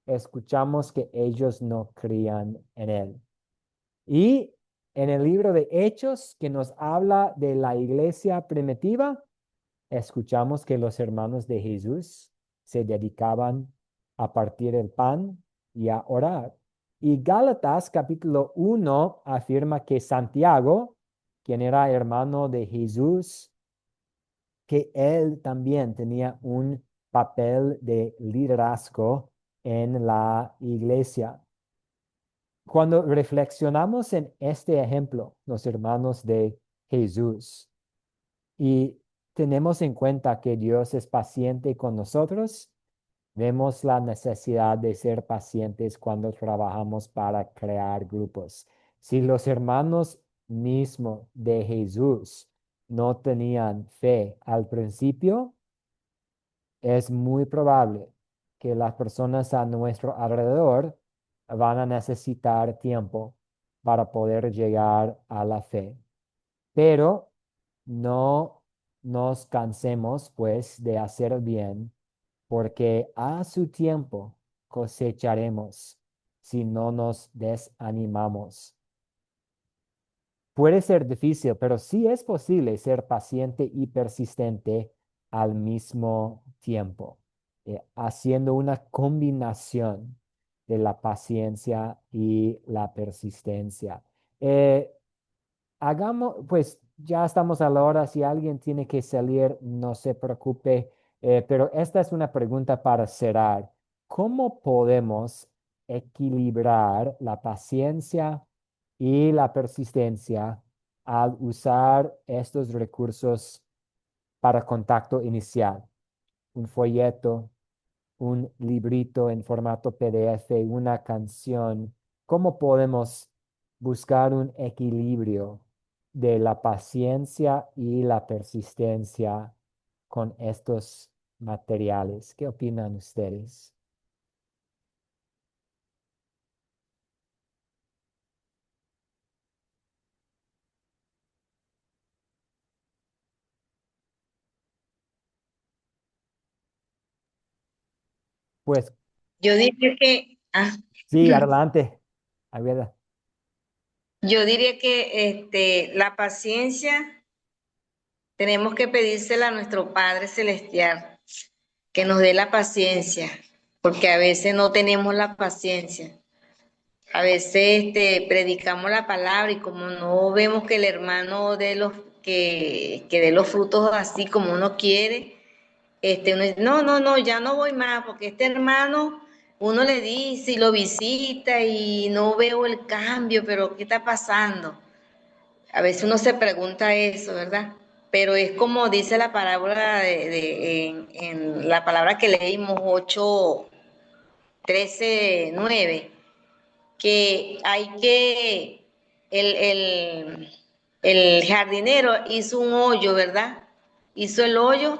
escuchamos que ellos no creían en él. Y en el libro de Hechos, que nos habla de la iglesia primitiva, escuchamos que los hermanos de Jesús se dedicaban a partir el pan y a orar. Y Gálatas capítulo 1 afirma que Santiago, quien era hermano de Jesús, que él también tenía un papel de liderazgo en la iglesia. Cuando reflexionamos en este ejemplo, los hermanos de Jesús, y tenemos en cuenta que Dios es paciente con nosotros, vemos la necesidad de ser pacientes cuando trabajamos para crear grupos. Si los hermanos mismos de Jesús no tenían fe al principio, es muy probable que las personas a nuestro alrededor van a necesitar tiempo para poder llegar a la fe. Pero no nos cansemos, pues, de hacer el bien, porque a su tiempo cosecharemos si no nos desanimamos. Puede ser difícil, pero sí es posible ser paciente y persistente al mismo tiempo, haciendo una combinación de la paciencia y la persistencia. Eh, hagamos, pues ya estamos a la hora, si alguien tiene que salir, no se preocupe, pero esta es una pregunta para cerrar. ¿Cómo podemos equilibrar la paciencia y la persistencia al usar estos recursos para contacto inicial? Un folleto, un librito en formato PDF, una canción. ¿Cómo podemos buscar un equilibrio de la paciencia y la persistencia con estos materiales? ¿Qué opinan ustedes? Pues
Yo diría que,
sí, adelante. A ver,
yo diría que la paciencia tenemos que pedírsela a nuestro Padre Celestial, que nos dé la paciencia, porque a veces no tenemos la paciencia. A veces predicamos la palabra y como no vemos que el hermano dé que dé los frutos así como uno quiere, uno dice, no, no, no, ya no voy más, porque este hermano, uno le dice y lo visita y no veo el cambio, pero ¿qué está pasando? A veces uno se pregunta eso, ¿verdad? Pero es como dice la parábola en la palabra que leímos, 8:13-9, que hay que, el, el, el jardinero hizo un hoyo, ¿verdad? Hizo el hoyo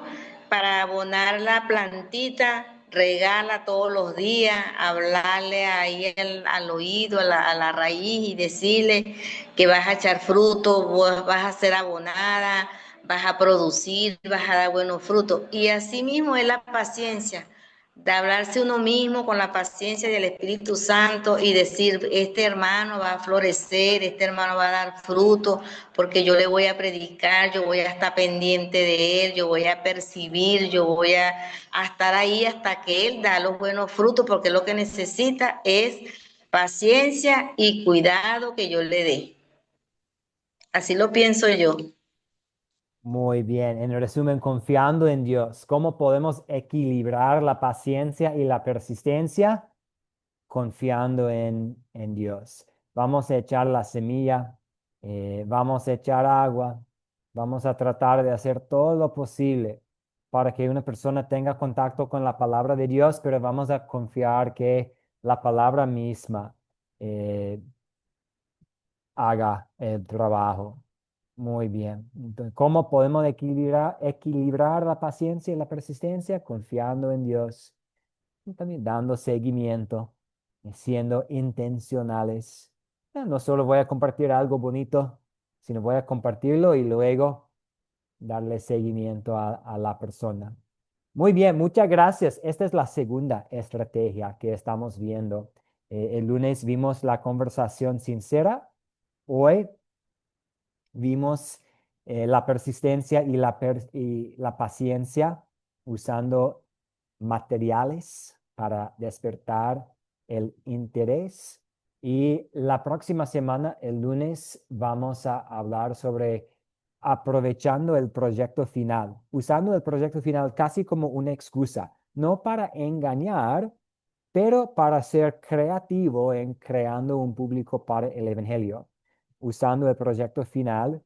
para abonar la plantita, regala todos los días, hablarle ahí al oído, a la raíz y decirle que vas a echar fruto, vas a ser abonada, vas a producir, vas a dar buenos frutos. Y así mismo es la paciencia de hablarse uno mismo con la paciencia del Espíritu Santo y decir, este hermano va a florecer, este hermano va a dar fruto, porque yo le voy a predicar, yo voy a estar pendiente de él, yo voy a percibir, yo voy a estar ahí hasta que él da los buenos frutos, porque lo que necesita es paciencia y cuidado que yo le dé. Así lo pienso yo.
muy bien. En resumen, confiando en Dios. ¿Cómo podemos equilibrar la paciencia y la persistencia? Confiando en Dios. Vamos a echar la semilla, vamos a echar agua, vamos a tratar de hacer todo lo posible para que una persona tenga contacto con la palabra de Dios, pero vamos a confiar que la palabra misma eh, haga el trabajo. Muy bien. Entonces, ¿cómo podemos equilibrar la paciencia y la persistencia? Confiando en Dios y también dando seguimiento, siendo intencionales. No solo voy a compartir algo bonito, sino voy a compartirlo y luego darle seguimiento a la persona. Muy bien, muchas gracias. Esta es la segunda estrategia que estamos viendo. El lunes vimos la conversación sincera. Hoy vimos la persistencia y la paciencia usando materiales para despertar el interés. Y la próxima semana, el lunes, vamos a hablar sobre aprovechando el proyecto final, usando el proyecto final casi como una excusa, no para engañar, pero para ser creativo en creando un público para el Evangelio, usando el proyecto final.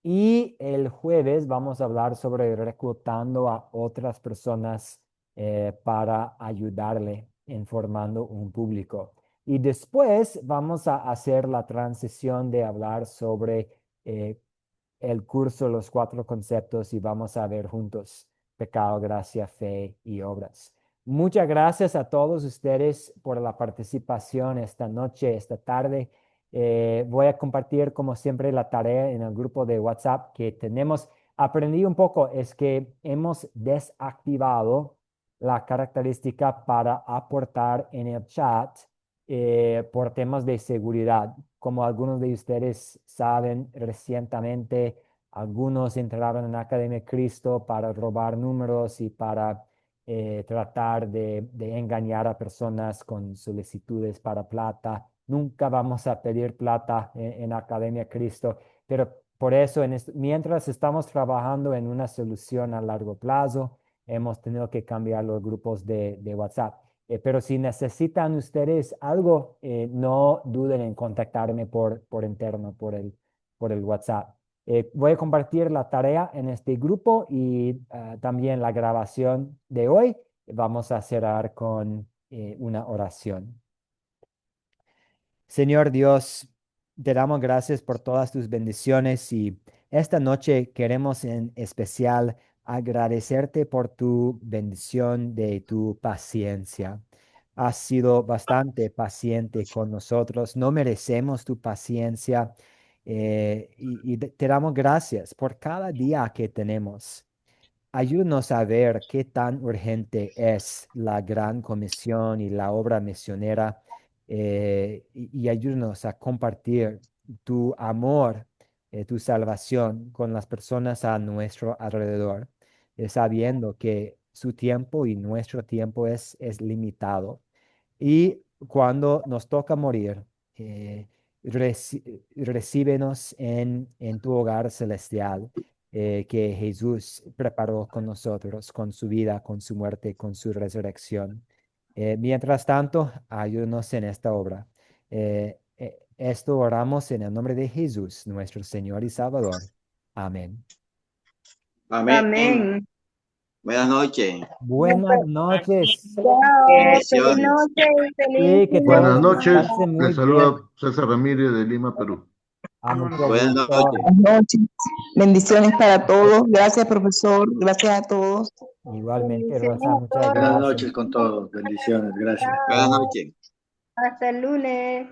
Y el jueves vamos a hablar sobre reclutando a otras personas para ayudarle en formando un público. Y después vamos a hacer la transición de hablar sobre eh, el curso, los 4 conceptos, y vamos a ver juntos pecado, gracia, fe y obras. Muchas gracias a todos ustedes por la participación esta noche, esta tarde. Voy a compartir, como siempre, la tarea en el grupo de WhatsApp que tenemos. Aprendí un poco, es que hemos desactivado la característica para aportar en el chat por temas de seguridad. Como algunos de ustedes saben, recientemente algunos entraron en Academia Cristo para robar números y para tratar de engañar a personas con solicitudes para plata. nunca vamos a pedir plata en Academia Cristo, pero por eso mientras estamos trabajando en una solución a largo plazo, hemos tenido que cambiar los grupos de WhatsApp. Pero si necesitan ustedes algo, no duden en contactarme por interno, por el WhatsApp. Voy a compartir la tarea en este grupo y también la grabación de hoy. Vamos a cerrar con una oración. Señor Dios, te damos gracias por todas tus bendiciones y esta noche queremos en especial agradecerte por tu bendición de tu paciencia. Has sido bastante paciente con nosotros, no merecemos tu paciencia y te damos gracias por cada día que tenemos. Ayúdanos a ver qué tan urgente es la gran comisión y la obra misionera y ayúdanos a compartir tu amor, tu salvación con las personas a nuestro alrededor, sabiendo que su tiempo y nuestro tiempo es limitado. Y cuando nos toca morir, recíbenos en tu hogar celestial que Jesús preparó con nosotros, con su vida, con su muerte, con su resurrección. Mientras tanto, ayúdanos en esta obra. Esto oramos en el nombre de Jesús, nuestro Señor y Salvador. Amén.
Amén.
Amén.
Buenas noches.
Buenas noches.
Chao, feliz
Bendiciones.
noche y feliz
Sí, que
Buenas
todos
noches,
descansen muy
les saluda
bien.
César Ramírez de Lima, Perú.
A mucho
Buenas
gusto.
noches.
Buenas noches. Bendiciones para todos. Gracias, profesor. Gracias a todos.
Igualmente,
Bendiciones
Rosa,
a
muchas
todos.
Buenas
gracias.
noches con todos. Bendiciones. Gracias.
Buenas
Chao.
noches.
Hasta el lunes.